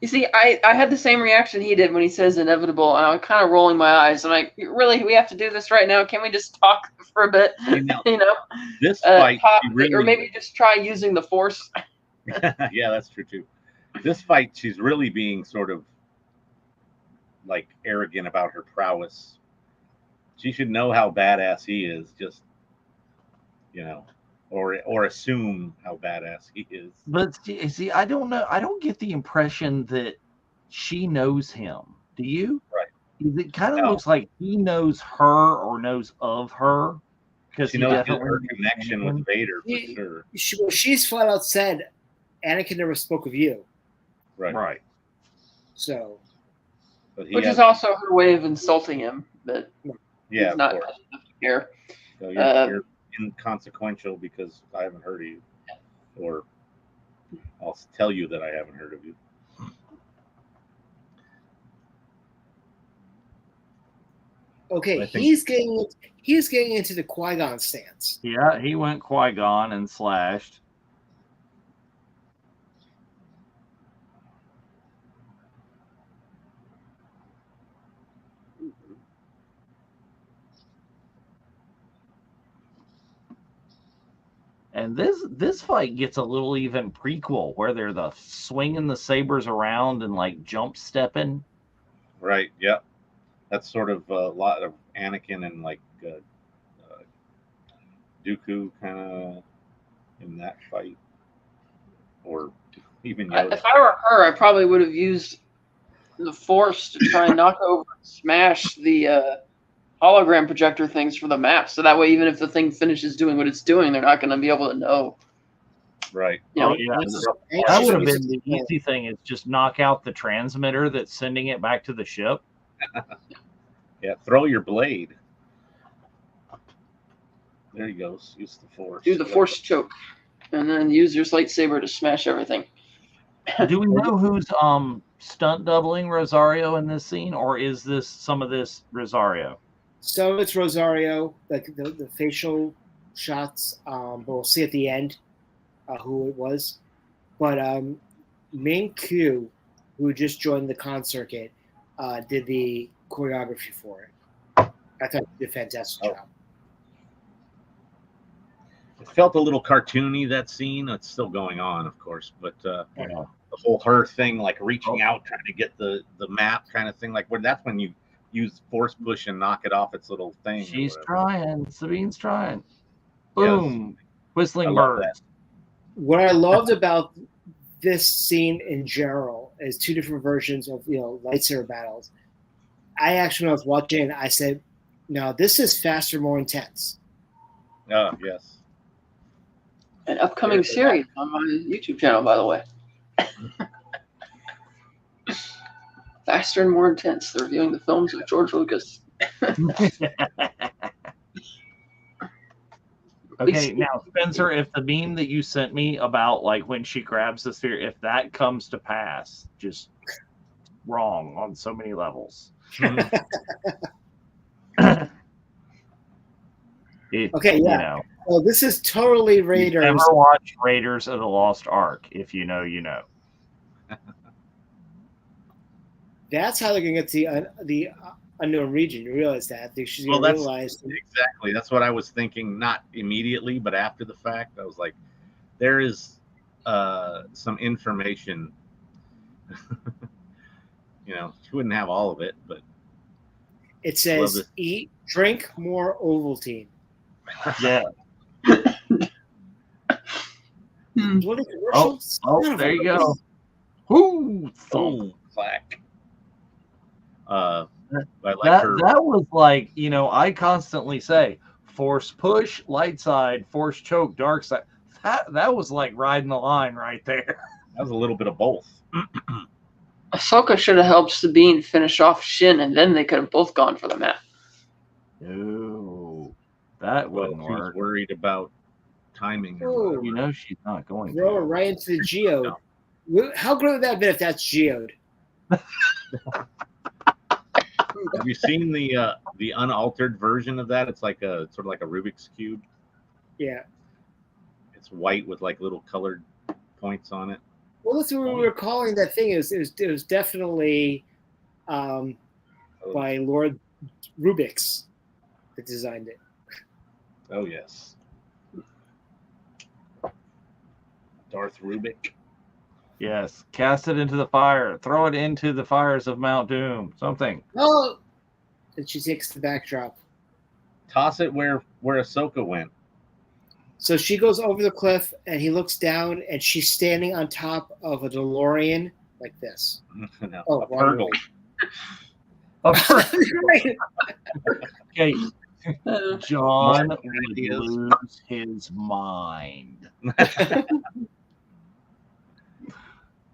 You see, I had the same reaction he did when he says inevitable, and I'm kind of rolling my eyes. I'm like, really, we have to do this right now? Can we just talk for a bit? This fight, or maybe just try using the Force. Yeah, that's true too. This fight, she's really being sort of like arrogant about her prowess. She should know how badass he is, just or assume how badass he is. But see, I don't know. I don't get the impression that she knows him. Do you? Right. It kind of looks like he knows her or knows of her, because she knows her connection with Vader for sure. She's flat out said, "Anakin never spoke of you." Right. So, which is also her way of insulting him. But he's not enough to care. So you're inconsequential because I haven't heard of you, or I'll tell you that I haven't heard of you. Okay, he's getting into the Qui-Gon stance. Yeah, he went Qui-Gon and slashed. And this fight gets a little even prequel, where they're swinging the sabers around and like jump stepping. Right. Yeah. That's sort of a lot of Anakin and like Dooku kind of in that fight, or even Yoda. If I were her, I probably would have used the Force to try and knock over and smash the hologram projector things for the map, so that way even if the thing finishes doing what it's doing, they're not going to be able to know. Right. Yeah. That would have been the easy thing, is just knock out the transmitter that's sending it back to the ship. Yeah, throw your blade. There he goes. Use the Force. Do the Force choke, and then use your lightsaber to smash everything. Do we know who's stunt doubling Rosario in this scene, or is this some of this Rosario? Some of it's Rosario, like the facial shots, but we'll see at the end who it was. But Ming Q, who just joined the con circuit, did the choreography for it. I thought he did a fantastic job. It felt a little cartoony, that scene. It's still going on, of course, but the whole her thing, like reaching out, trying to get the map kind of thing, like that's when you use Force push and knock it off its little thing. She's trying. Sabine's trying. Boom. Yes. Whistling birds. What I loved about this scene in general is two different versions of lightsaber battles. I actually, when I was watching, I said, "No, this is faster, more intense." Oh yes. An upcoming series on my YouTube channel, by the way. Faster and more intense. They're reviewing the films of George Lucas. Okay, now Spencer, if the meme that you sent me about like when she grabs the sphere, if that comes to pass, just wrong on so many levels. Well, this is totally Raiders. Never watch Raiders of the Lost Ark. If you know, you know. That's how they're going to get the unknown region. You realize that. She's going to realize. Exactly. That's what I was thinking, not immediately, but after the fact. I was like, there is some information. She wouldn't have all of it, but. It says, eat, drink more Ovaltine. Yeah. What a commercial. Oh, there you go. Ooh, saw clack. I like that her. that was like, I constantly say force push, light side, force choke, dark side. That was like riding the line right there. That was a little bit of both. Ahsoka should have helped Sabine finish off Shin, and then they could have both gone for the map. No, that wouldn't She was work. worried about timing. Ooh. She's not going Throw her to. right into the geode. How great would that have been if that's geode? Have you seen the unaltered version of that? It's like a sort of like a Rubik's cube. Yeah. It's white with like little colored points on it. Well, that's what we were calling that thing. It was definitely by Lord Rubix that designed it. Oh yes, Darth Rubik. Yes, cast it into the fire. Throw it into the fires of Mount Doom. Something. Oh, and she takes the backdrop. Toss it where Ahsoka went. So she goes over the cliff, and he looks down, and she's standing on top of a DeLorean like this. No, Oh, a Purgle. Okay, John would lose his mind.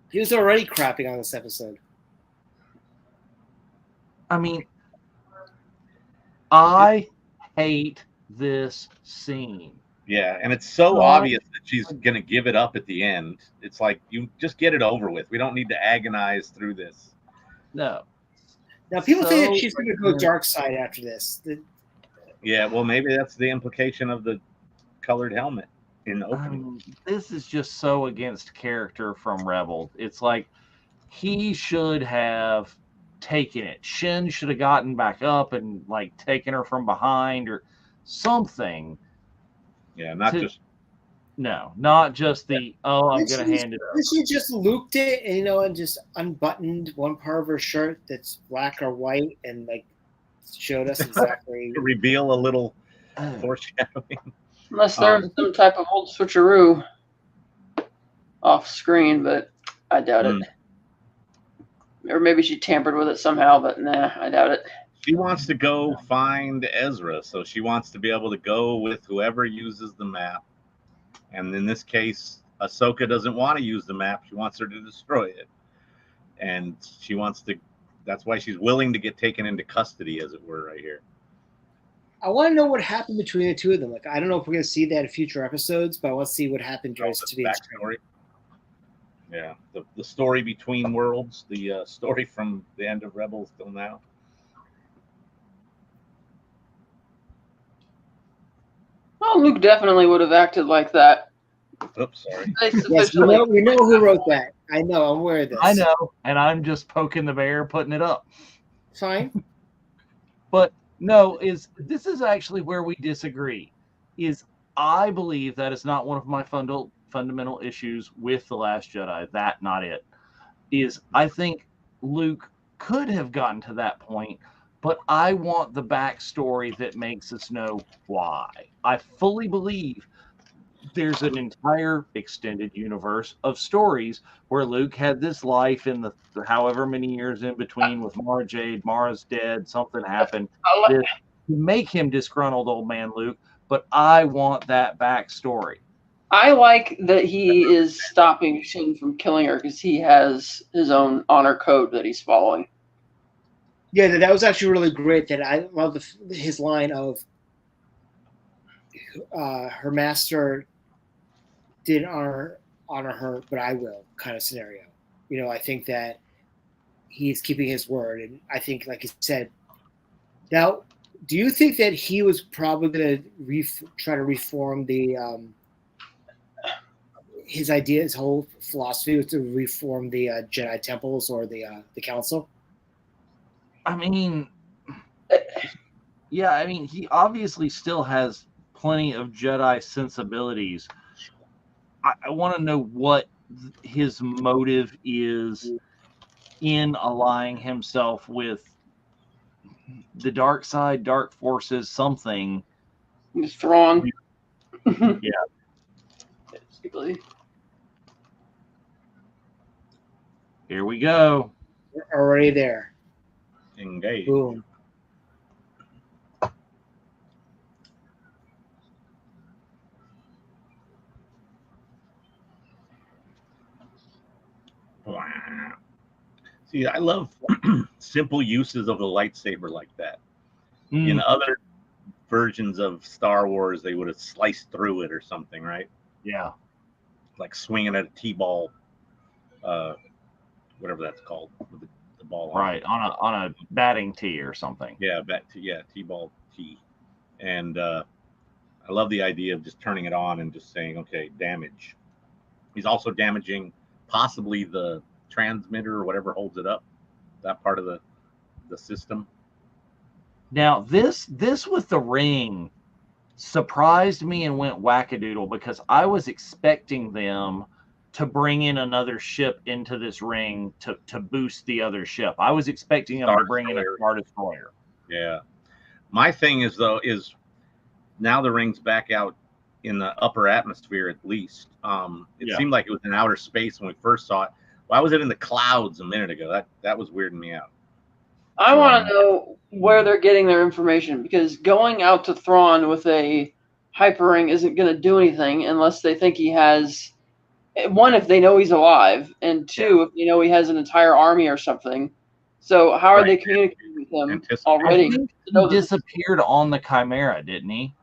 He was already crapping on this episode. I mean, I hate this scene. Yeah, and it's so obvious that she's going to give it up at the end. It's like, you just get it over with. We don't need to agonize through this. No. Now, people say that she's going to go dark side after this. Yeah, well, maybe that's the implication of the colored helmet in the opening. I mean, this is just so against character from Rebels. It's like he should have taken it. Shin should have gotten back up and like taken her from behind or something. Yeah, not just the I'm gonna hand it over. She just looped it and and just unbuttoned one part of her shirt that's black or white and like showed us exactly to reveal a little foreshadowing. Unless there's some type of old switcheroo off screen, but I doubt it. Or maybe she tampered with it somehow, but nah, I doubt it. She wants to go find Ezra, so she wants to be able to go with whoever uses the map. And in this case, Ahsoka doesn't want to use the map. She wants her to destroy it. And she wants to, that's why she's willing to get taken into custody, as it were, right here. I want to know what happened between the two of them. Like, I don't know if we're going to see that in future episodes, but I want to see what happened during the backstory. Yeah, the story between worlds, the story from the end of Rebels till now. Well, Luke definitely would have acted like that. Oops, sorry. Yes, we know who wrote that. I know, I'm aware of this. I know, and I'm just poking the bear, putting it up. Fine. But no, this is actually where we disagree. I believe that is not one of my fundamental issues with The Last Jedi. That, not it. I think Luke could have gotten to that point, but I want the backstory that makes us know why. I fully believe there's an entire extended universe of stories where Luke had this life in the however many years in between with Mara Jade. Mara's dead. Something happened to make him disgruntled old man Luke. But I want that backstory. I like that he is stopping Shin from killing her because he has his own honor code that he's following. Yeah, that was actually really great. That I love his line of her master didn't honor her, but I will kind of scenario. I think that he's keeping his word, and I think, like you said, now. Do you think that he was probably going to try to reform his idea, his whole philosophy was to reform the Jedi temples or the council? I mean, yeah, he obviously still has plenty of Jedi sensibilities. I want to know what his motive is in allying himself with the dark side, dark forces, something. Thrawn. Yeah. Basically. Here we go. We're already there. Engage. Boom. Wow. See, I love simple uses of the lightsaber like that. In other versions of Star Wars, they would have sliced through it or something, right? Yeah. Like swinging at a T-ball, whatever that's called, with the ball on Right, it. on a batting tee or something. Yeah, T-ball tee. And I love the idea of just turning it on and just saying, okay, damage. He's also damaging possibly the transmitter or whatever holds it up, that part of the system. Now, this with the ring surprised me and went wackadoodle because I was expecting them to bring in another ship into this ring to boost the other ship. I was expecting them to bring in a Star Destroyer. Yeah. My thing is, though, is now the ring's back out in the upper atmosphere at least. It seemed like it was in outer space when we first saw it. Why was it in the clouds a minute ago? That was weirding me out. I want to know where they're getting their information, because going out to Thrawn with a hyper ring isn't going to do anything unless they think he has, one, if they know he's alive, and two, if they know he has an entire army or something. So how are they communicating with him already? I think he disappeared on the Chimera, didn't he?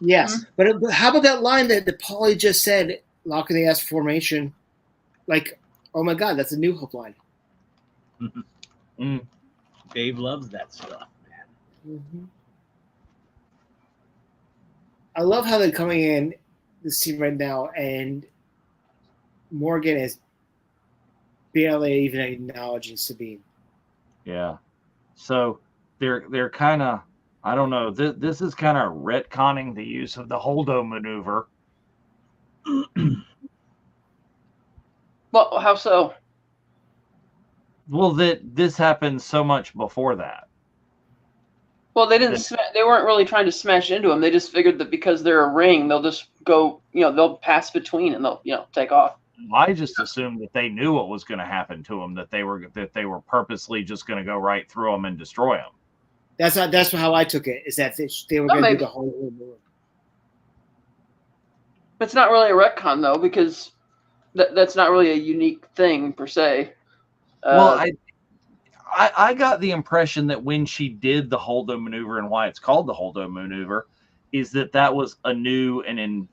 Yes, but how about that line that Paulie just said, lock in the S formation? Like, oh my God, that's a New Hope line. Dave loves that stuff, man. Mm-hmm. I love how they're coming in the scene right now, and Morgan is barely even acknowledging Sabine. Yeah, so they're kind of, I don't know. This is kind of retconning the use of the Holdo maneuver. Well, how so? Well, this happened so much before that. Well, they didn't. They weren't really trying to smash into them. They just figured that because they're a ring, they'll just go. They'll pass between and they'll take off. I just assumed that they knew what was going to happen to them. That they were purposely just going to go right through them and destroy them. That's how I took it. Is that they were going to do the whole move. It's not really a retcon though, because that's not really a unique thing per se. Well, I got the impression that when she did the Holdo maneuver, and why it's called the Holdo maneuver, is that was a new and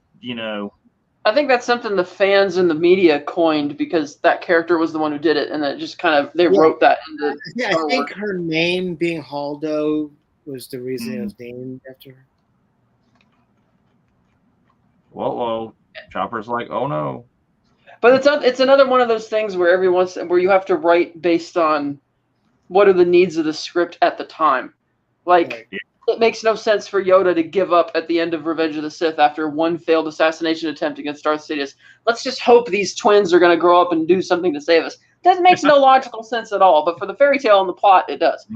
I think that's something the fans and the media coined because that character was the one who did it, and it just kind of wrote that into. Yeah, I think her name being Holdo was the reason it was named after her. Whoa, Chopper's like, oh no. But it's another one of those things where where you have to write based on what are the needs of the script at the time. Like, it makes no sense for Yoda to give up at the end of Revenge of the Sith after one failed assassination attempt against Darth Sidious. Let's just hope these twins are going to grow up and do something to save us. That makes no logical sense at all, but for the fairy tale and the plot, it does.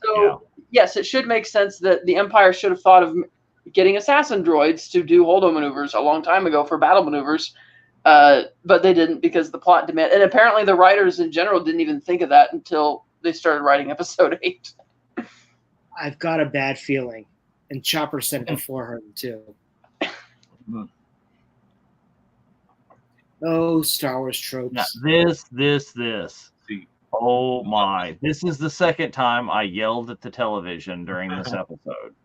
So, yes, it should make sense that the Empire should have thought of getting assassin droids to do Holdo maneuvers a long time ago for battle maneuvers, but they didn't because the plot demanded. And apparently the writers in general didn't even think of that until they started writing Episode 8. I've got a bad feeling, and Chopper said it before her too. Oh, Star Wars tropes. Now, this. Oh my! This is the second time I yelled at the television during this episode.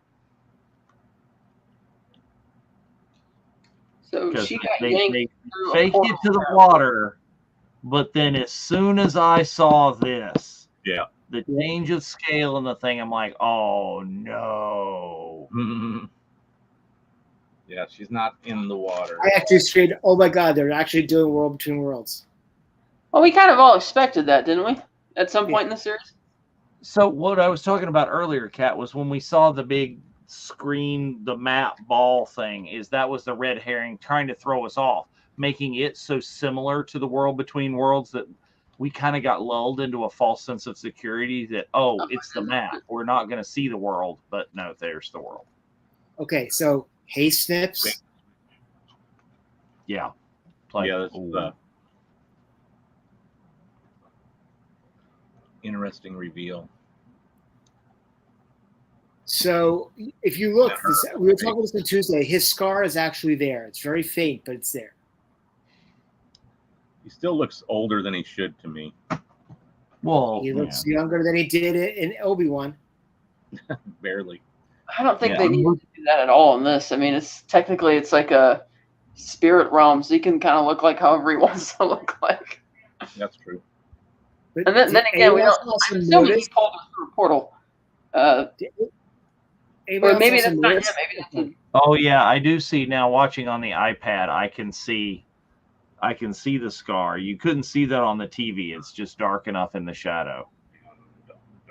So she got they fake it to the water, but then as soon as I saw this, the change of scale and the thing, I'm like, oh no. Yeah, she's not in the water. I actually screamed, oh my God, they're actually doing World Between Worlds. Well, we kind of all expected that, didn't we? At some point in the series? So what I was talking about earlier, Kat, was when we saw the big screen, the map ball thing, that was the red herring trying to throw us off, making it so similar to the World Between Worlds that we kind of got lulled into a false sense of security that, it's the map. We're not going to see the world, but no, there's the world. Okay, so hey Snips. Yeah. Like, interesting reveal. So if you look, we were talking this on Tuesday. His scar is actually there. It's very faint, but it's there. He still looks older than he should to me. Well, He looks younger than he did in Obi-Wan. Barely. I don't think they need to do that at all in this. I mean, it's like a spirit realm, so he can kind of look like however he wants to look like. That's true. But And then again, we don't. I'm assuming he pulled us through a portal. Or maybe that's not him. Maybe that's Oh yeah, I do see now. Watching on the iPad, I can see the scar. You couldn't see that on the TV. It's just dark enough in the shadow.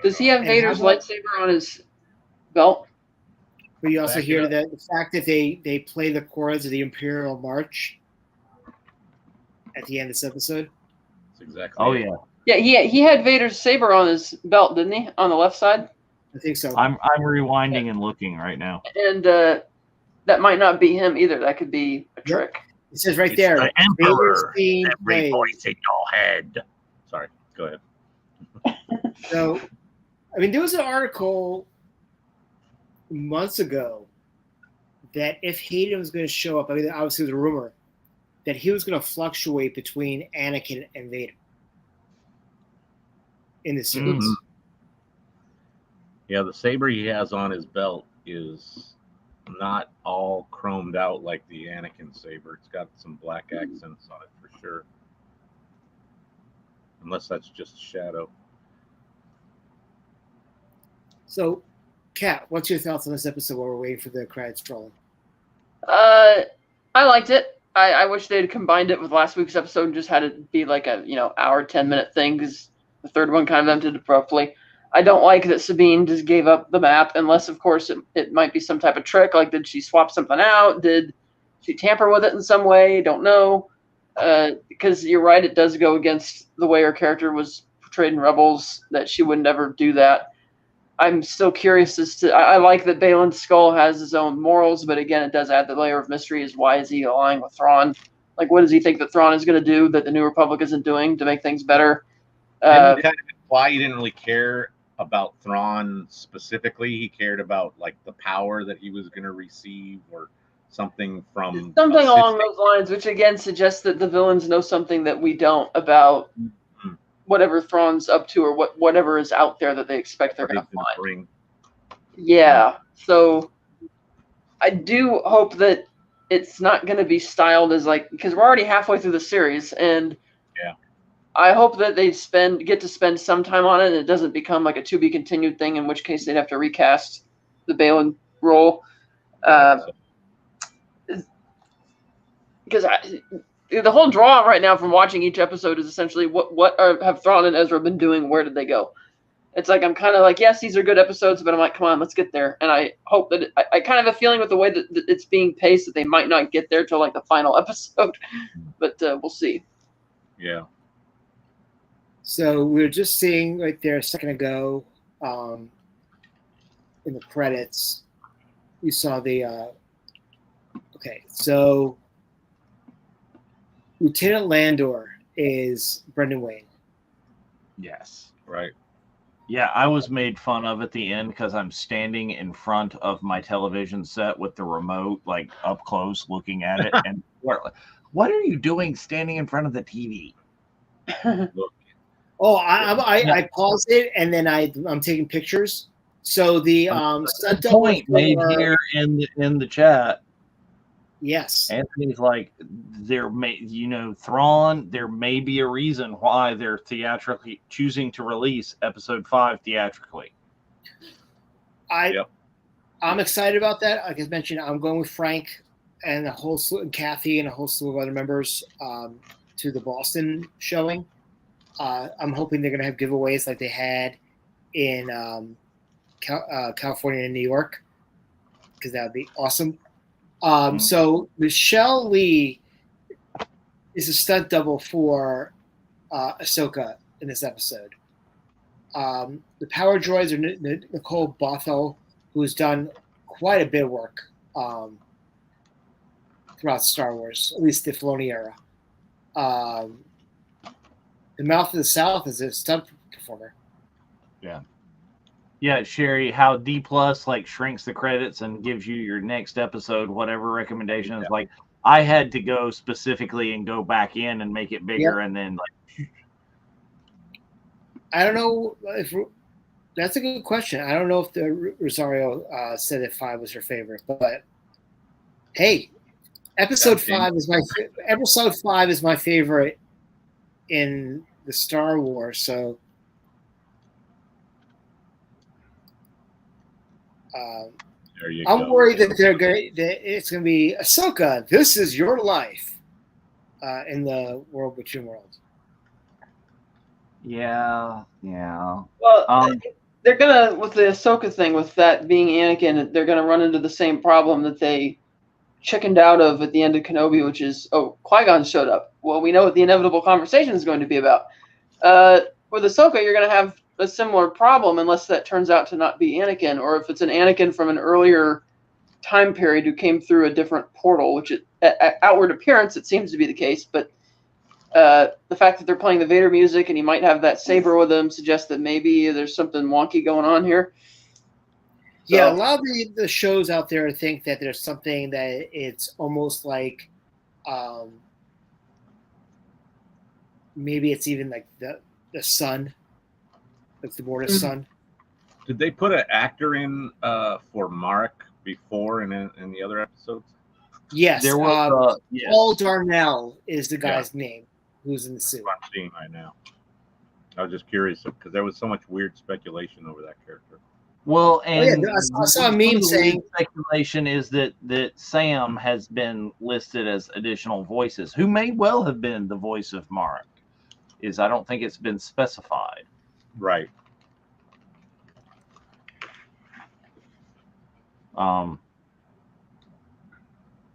Does he have Vader's lightsaber on his belt? But you also hear that the fact that they play the chorus of the Imperial March at the end of this episode. That's exactly. Oh it. yeah. Yeah, he had Vader's saber on his belt, didn't he? On the left side. I think so. I'm rewinding and looking right now. And that might not be him either. That could be a trick. It says right there. The Emperor. Every voice in your head. Sorry. Go ahead. So, I mean, there was an article months ago that if Hayden was going to show up, I mean, obviously it was a rumor that he was going to fluctuate between Anakin and Vader in the series. Mm-hmm. Yeah, the saber he has on his belt is not all chromed out like the Anakin saber. It's got some black accents on it for sure. Unless that's just shadow. So, Kat, what's your thoughts on this episode while we're waiting for the credits rolling? I liked it. I wish they'd combined it with last week's episode and just had it be like a hour 10-minute thing, because the third one kind of ended abruptly. I don't like that Sabine just gave up the map, unless of course it might be some type of trick. Like, did she swap something out? Did she tamper with it in some way? Don't know. Because you're right, it does go against the way her character was portrayed in Rebels, that she would never do that. I'm still curious as to. I like that Baylan Skoll has his own morals, but again, it does add the layer of mystery. Is why is he aligning with Thrawn? Like, what does he think that Thrawn is going to do that the New Republic isn't doing to make things better? Didn't kind of imply he didn't really care about Thrawn specifically. He cared about like the power that he was going to receive, or something from something along those lines, which again suggests that the villains know something that we don't about. Whatever Thrawn's up to, or whatever is out there that they expect they're going to find. Yeah, so I do hope that it's not going to be styled as like, because we're already halfway through the series, and I hope that they get to spend some time on it, and it doesn't become like a to be continued thing, in which case they'd have to recast the Baylan role. Because the whole draw right now from watching each episode is essentially what have Thrawn and Ezra been doing? Where did they go? It's like I'm kind of like, yes, these are good episodes, but I'm like, come on, let's get there. And I hope that I kind of have a feeling with the way that it's being paced that they might not get there till like the final episode, but we'll see. Yeah. So we were just seeing right there a second ago, in the credits, you saw the. Okay, so Lieutenant Landor is Brendan Wayne. Yes. Right. Yeah, I was made fun of at the end because I'm standing in front of my television set with the remote, like up close, looking at it. And what are you doing standing in front of the TV? Look. Oh, I paused it and then I'm taking pictures. So the point made here in the chat. Yes. Anthony's like, Thrawn, there may be a reason why they're theatrically choosing to release episode 5 theatrically. I'm excited about that. Like I mentioned, I'm going with Frank and Kathy and a whole slew of other members to the Boston showing. I'm hoping they're going to have giveaways like they had in California and New York, because that would be awesome. So Michelle Lee is a stunt double for Ahsoka in this episode. The power droids are Nicole Bothell, who has done quite a bit of work throughout Star Wars, at least the Filoni era. The Mouth of the South is a stunt performer. Yeah, Sherry, how D plus like shrinks the credits and gives you your next episode, whatever recommendation is. Like, I had to go specifically and go back in and make it bigger, and then like. I don't know if that's a good question. I don't know if the Rosario said that 5 was her favorite, but hey, episode 5 is my favorite in the Star Wars. So. I'm worried that it's going to be Ahsoka. This is your life in the World Between Worlds. Yeah. Well, they're gonna, with the Ahsoka thing, with that being Anakin, they're gonna run into the same problem that they chickened out of at the end of Kenobi, which is, Qui-Gon showed up. Well, we know what the inevitable conversation is going to be about. With Ahsoka, you're gonna have a similar problem unless that turns out to not be Anakin, or if it's an Anakin from an earlier time period who came through a different portal, which at outward appearance it seems to be the case, but the fact that they're playing the Vader music and he might have that saber with him suggests that maybe there's something wonky going on here. So, yeah, a lot of the shows out there think that there's something that it's almost like maybe it's even like the sun. It's the Mortis son. Did they put an actor in for Marek before in the other episodes? Yes. There was Paul Darnell is the guy's name who's in the suit. I'm seeing right now. I was just curious because there was so much weird speculation over that character. Well, and I saw a meme saying speculation is that Sam has been listed as additional voices, who may well have been the voice of Marek. I don't think it's been specified. Right.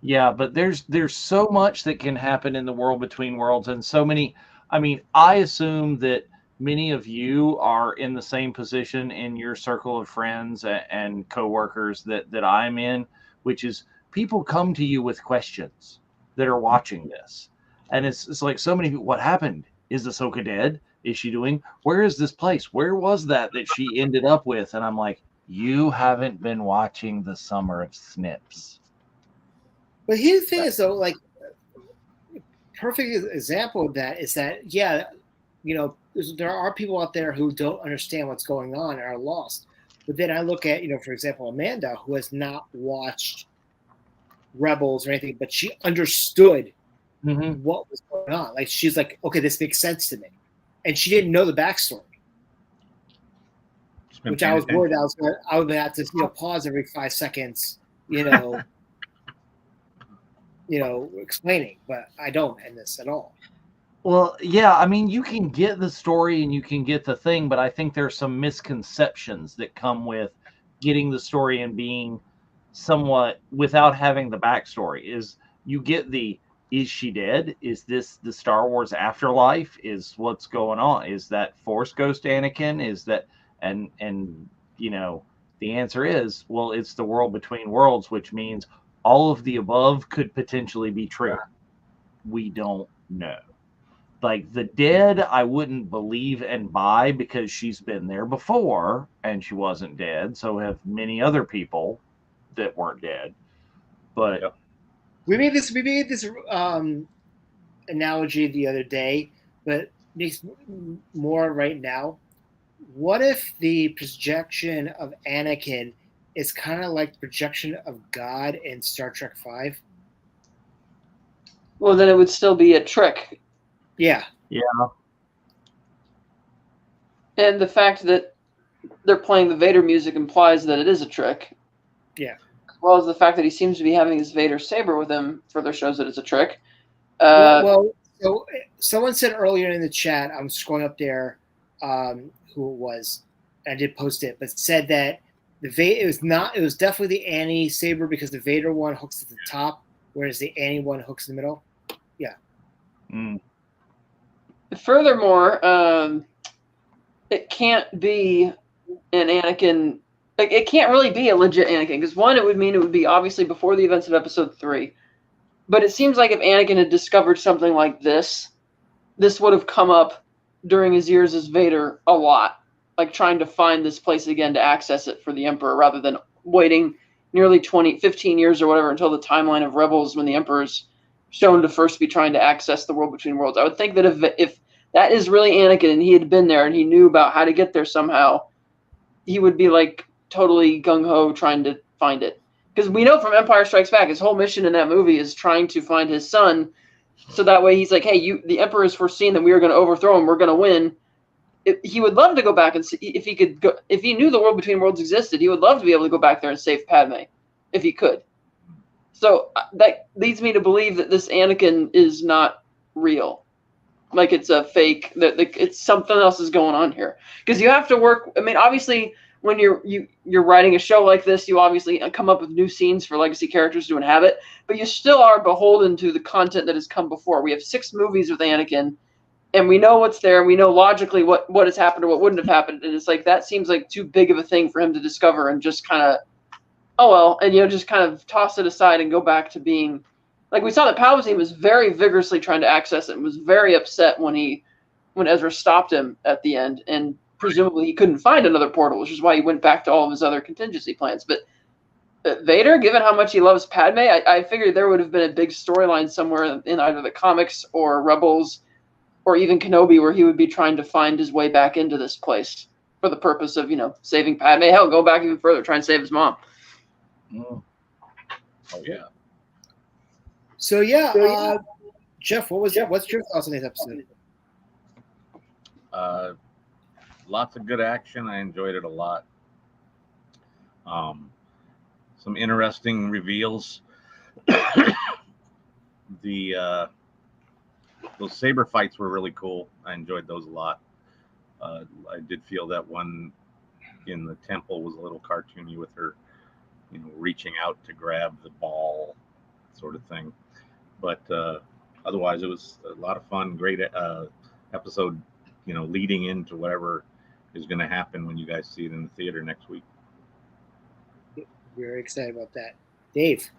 Yeah, but there's so much that can happen in the World Between Worlds, and so many. I mean, I assume that many of you are in the same position in your circle of friends and coworkers that I'm in, which is people come to you with questions that are watching this, and it's like so many people. What happened? Is Ahsoka dead? Is she doing? Where is this place? Where was that she ended up with? And I'm like, you haven't been watching the Summer of Snips. But here's the thing is, though, like, perfect example of that is that, there are people out there who don't understand what's going on and are lost. But then I look at, for example, Amanda, who has not watched Rebels or anything, but she understood what was going on. Like, she's like, okay, this makes sense to me. And she didn't know the backstory. Which I was worried I would have to pause every 5 seconds, explaining, but I don't in this at all. Well, yeah, I mean, you can get the story and you can get the thing, but I think there's some misconceptions that come with getting the story and being somewhat without having the backstory. Is you get is she dead? Is this the Star Wars afterlife? Is what's going on? Is that Force Ghost Anakin? Is that and the answer is, well, it's the World Between Worlds, which means all of the above could potentially be true. We don't know. Like the dead, I wouldn't believe and buy because she's been there before and she wasn't dead. So have many other people that weren't dead. But we made this analogy the other day, but makes more right now. What if the projection of Anakin is kind of like the projection of God in Star Trek V? Well, then it would still be a trick. Yeah. Yeah. And the fact that they're playing the Vader music implies that it is a trick. Yeah. As well as the fact that he seems to be having his Vader saber with him further shows that it's a trick. So someone said earlier in the chat, I'm scrolling up there, who it was, I did post it, but said that it was definitely the Annie saber because the Vader one hooks at the top, whereas the Annie one hooks in the middle. Yeah. Furthermore, it can't be an Anakin. Like, it can't really be a legit Anakin because one, it would mean it would be obviously before the events of Episode 3. But it seems like if Anakin had discovered something like this would have come up during his years as Vader a lot. like trying to find this place again to access it for the Emperor, rather than waiting nearly 15 years or whatever until the timeline of Rebels, when the Emperor's shown to first be trying to access the world between worlds. I would think that if that is really Anakin and he had been there and he knew about how to get there somehow, he would be like totally gung-ho trying to find it. Because we know from Empire Strikes Back, his whole mission in that movie is trying to find his son, so that way he's like, hey, the Emperor has foreseen that we are going to overthrow him, we're going to win. He would love to go back and see if he could go, if he knew the world between worlds existed, he would love to be able to go back there and save Padme if he could. So that leads me to believe that this Anakin is not real. Like it's a fake, that it's something else is going on here. Because you have to work, I mean, obviously when you're writing a show like this, you obviously come up with new scenes for legacy characters to inhabit, but you still are beholden to the content that has come before. We have 6 movies with Anakin, and we know what's there. We know logically what has happened or what wouldn't have happened. And it's like, that seems like too big of a thing for him to discover and just kind of, oh, well, and, just kind of toss it aside and go back to being, like we saw that Palpatine was very vigorously trying to access it and was very upset when Ezra stopped him at the end. And presumably he couldn't find another portal, which is why he went back to all of his other contingency plans. But Vader, given how much he loves Padme, I figured there would have been a big storyline somewhere in either the comics or Rebels, or even Kenobi, where he would be trying to find his way back into this place for the purpose of, saving Padme. Hell, go back even further, try and save his mom. Oh, yeah. So, Jeff, what's your thoughts on this episode? Lots of good action. I enjoyed it a lot. Some interesting reveals. Those saber fights were really cool. I enjoyed those a lot. I did feel that one in the temple was a little cartoony with her, reaching out to grab the ball, sort of thing. But otherwise, it was a lot of fun. Great episode, leading into whatever is going to happen when you guys see it in the theater next week. Very excited about that. Dave?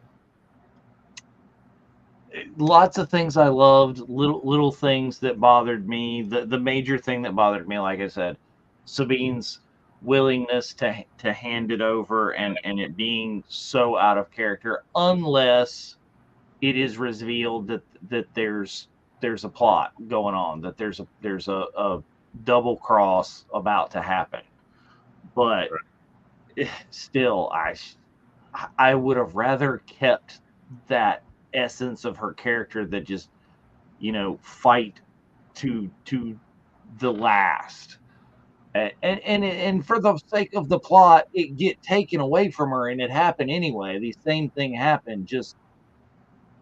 Lots of things I loved, little things that bothered me. The major thing that bothered me, like I said, Sabine's willingness to hand it over and it being so out of character, unless it is revealed that there's a plot going on, that there's a double cross about to happen. But still, I would have rather kept that essence of her character, that just fight to the last, and for the sake of the plot, it get taken away from her, and it happened anyway. The same thing happened, just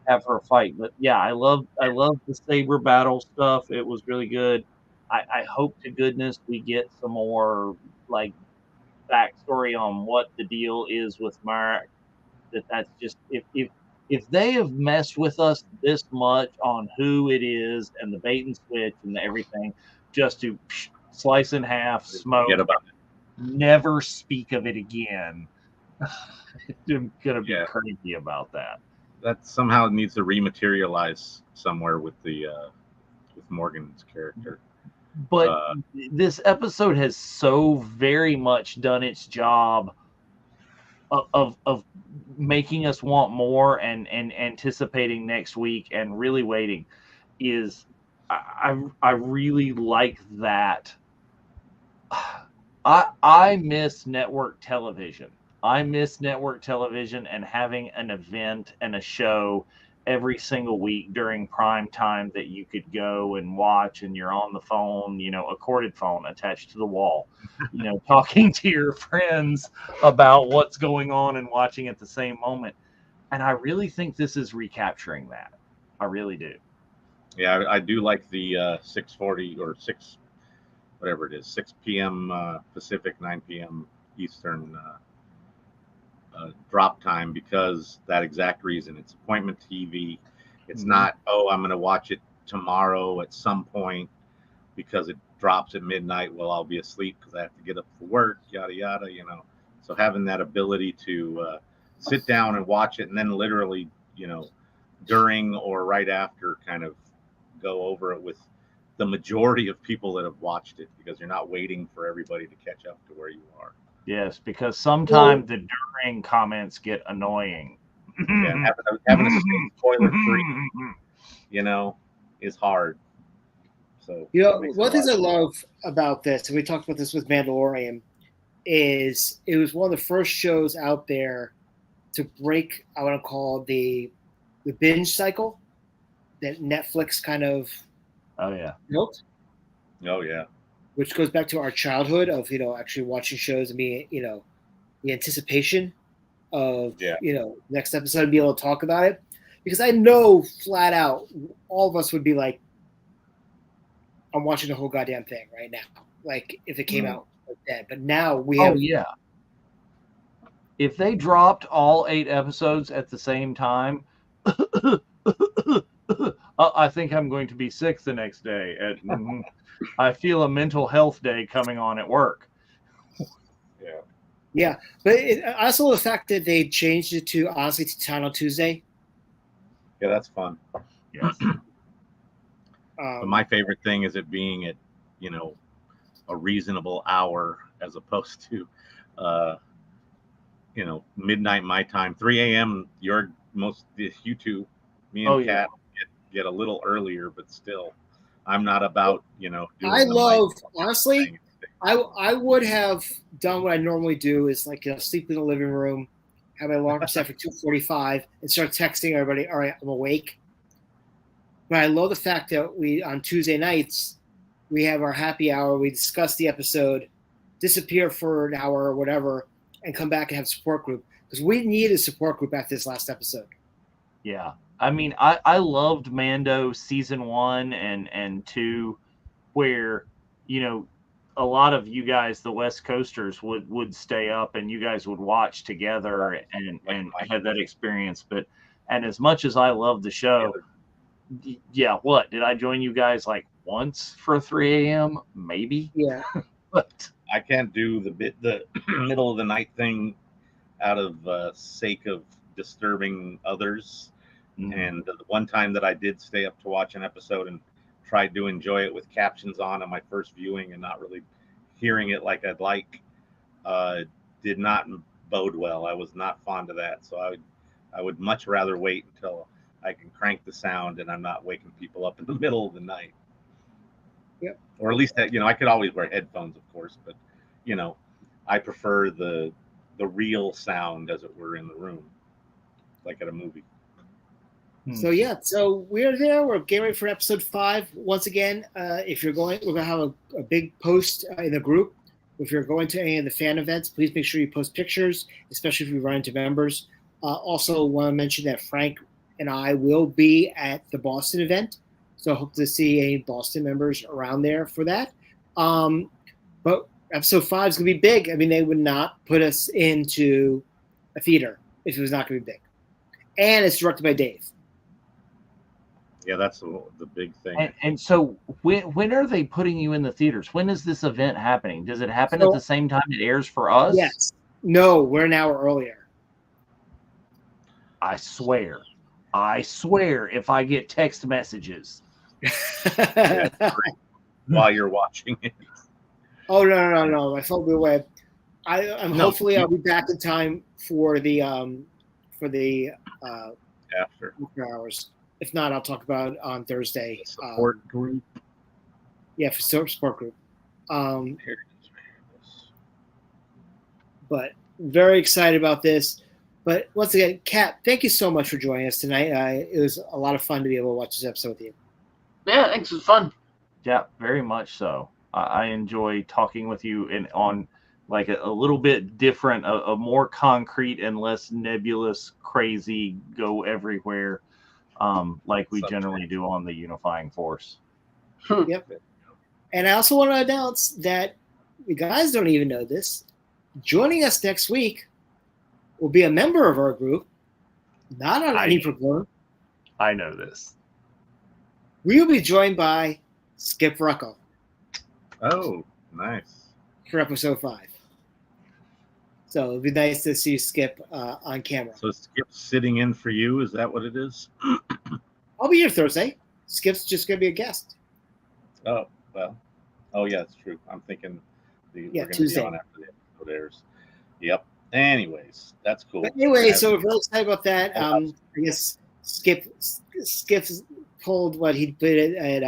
have her fight. But yeah, I love the saber battle stuff. It was really good. I hope to goodness we get some more like backstory on what the deal is with Marek. That's just, if they have messed with us this much on who it is and the bait and switch and everything, just to slice in half, smoke, never speak of it again. I'm gonna be crazy about that. That somehow needs to rematerialize somewhere with with Morgan's character. But this episode has so very much done its job of making us want more and anticipating next week and really waiting. Is I really like that. I miss network television. I miss network television and having an event and a show every single week during prime time that you could go and watch, and you're on the phone, a corded phone attached to the wall, talking to your friends about what's going on and watching at the same moment. And I really think this is recapturing that. I really do. Yeah, I do like the 6:40 or 6, whatever it is, 6 p.m. Pacific, 9 p.m. Eastern drop time, because that exact reason. It's appointment TV. It's not, I'm going to watch it tomorrow at some point because it drops at midnight. Well, I'll be asleep because I have to get up for work, yada, yada, So having that ability to sit down and watch it, and then literally, during or right after, kind of go over it with the majority of people that have watched it, because you're not waiting for everybody to catch up to where you are. Yes, because sometimes the during comments get annoying. Yeah, and having to stay spoiler free, is hard. So one thing I love about this, and we talked about this with Mandalorian, is it was one of the first shows out there to break, I want to call the binge cycle that Netflix kind of built. Oh yeah. Which goes back to our childhood of actually watching shows and being the anticipation of next episode and be able to talk about it, because I know flat out all of us would be like, I'm watching the whole goddamn thing right now, like if it came out like that. But now we have if they dropped all 8 episodes at the same time, I think I'm going to be sick the next day. I feel a mental health day coming on at work. Yeah, but also the fact that they changed it to Channel Tuesday. Yeah, that's fun. Yes. But my favorite thing is it being at, a reasonable hour as opposed to, midnight my time, 3 a.m. You two, me and Kat get a little earlier, but still, I'm not about, honestly, I would have done what I normally do is sleep in the living room, have my alarm set for 2:45 and start texting everybody, all right, I'm awake. But I love the fact that on Tuesday nights, we have our happy hour, we discuss the episode, disappear for an hour or whatever, and come back and have a support group. Because we need a support group after this last episode. Yeah. I mean, I loved Mando season 1 and 2, where, a lot of you guys, the West Coasters, would stay up and you guys would watch together and had that experience. And as much as I love the show, what did I join you guys like once for 3 a.m. maybe? Yeah. But I can't do the middle of the night thing out of sake of disturbing others. And the one time that I did stay up to watch an episode and tried to enjoy it with captions on my first viewing and not really hearing it like I'd like, did not bode well. I was not fond of that. So I would much rather wait until I can crank the sound and I'm not waking people up in the middle of the night. Yep. Or at least that, I could always wear headphones, of course, but I prefer the real sound, as it were, in the room, like at a movie. So we're there. We're getting ready for episode 5. Once again, if you're going, we're going to have a big post in the group. If you're going to any of the fan events, please make sure you post pictures, especially if you run into members. Also, want to mention that Frank and I will be at the Boston event, so I hope to see any Boston members around there for that. But episode 5 is going to be big. I mean, they would not put us into a theater if it was not going to be big. And it's directed by Dave. Yeah, that's the big thing. And so when are they putting you in the theaters? When is this event happening? Does it happen at the same time it airs for us? Yes. No, we're an hour earlier. I swear, if I get text messages. While you're watching it. Oh, no. I felt the way. Hopefully I'll be back in time for the after hours. If not, I'll talk about it on Thursday. Support group. Yeah, for support group. But very excited about this. But once again, Kat, thank you so much for joining us tonight. It was a lot of fun to be able to watch this episode with you. Yeah, thanks. It was fun. Yeah, very much so. I enjoy talking with you on like a little bit different, a more concrete and less nebulous, crazy, go everywhere, like we generally do on the Unifying Force. Yep. And I also want to announce that you guys don't even know this. Joining us next week will be a member of our group, not on any program. I know this. We will be joined by Skip Ruckel. Oh, nice. For episode 5. So it'd be nice to see Skip on camera. So Skip's sitting in for you? Is that what it is? I'll be here Thursday. Skip's just going to be a guest. Oh well. Oh yeah, it's true. I'm thinking we're going to be Tuesday. on after the episode airs. Yep. Anyways, that's cool. But anyway, so we're really excited about that. I guess Skip pulled what he did at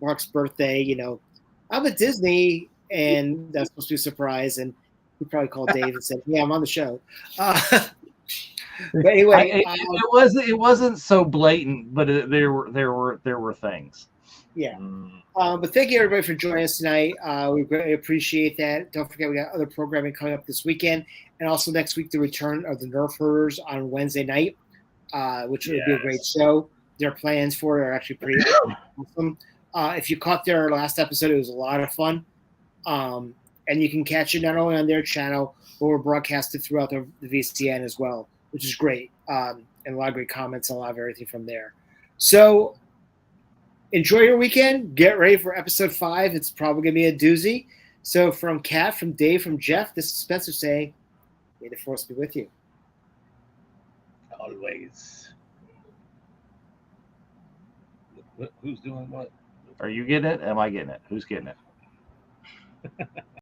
Mark's birthday. You know, I'm at Disney, and that's supposed to be a surprise. And he probably called Dave and said, "Yeah, I'm on the show." But anyway, it wasn't so blatant, but there were things. Yeah. But thank you everybody for joining us tonight. We greatly appreciate that. Don't forget we got other programming coming up this weekend, and also next week the return of the Nerf Herders on Wednesday night, which would be a great show. Their plans for it are actually pretty awesome. If you caught their last episode, it was a lot of fun, and you can catch it not only on their channel, but we're broadcasted throughout the VCN as well, which is great, and a lot of great comments, and a lot of everything from there. So. Enjoy your weekend. Get ready for episode 5. It's probably going to be a doozy. So from Kat, from Dave, from Jeff, this is Spencer saying, may the force be with you. Always. Who's doing what? Are you getting it? Am I getting it? Who's getting it?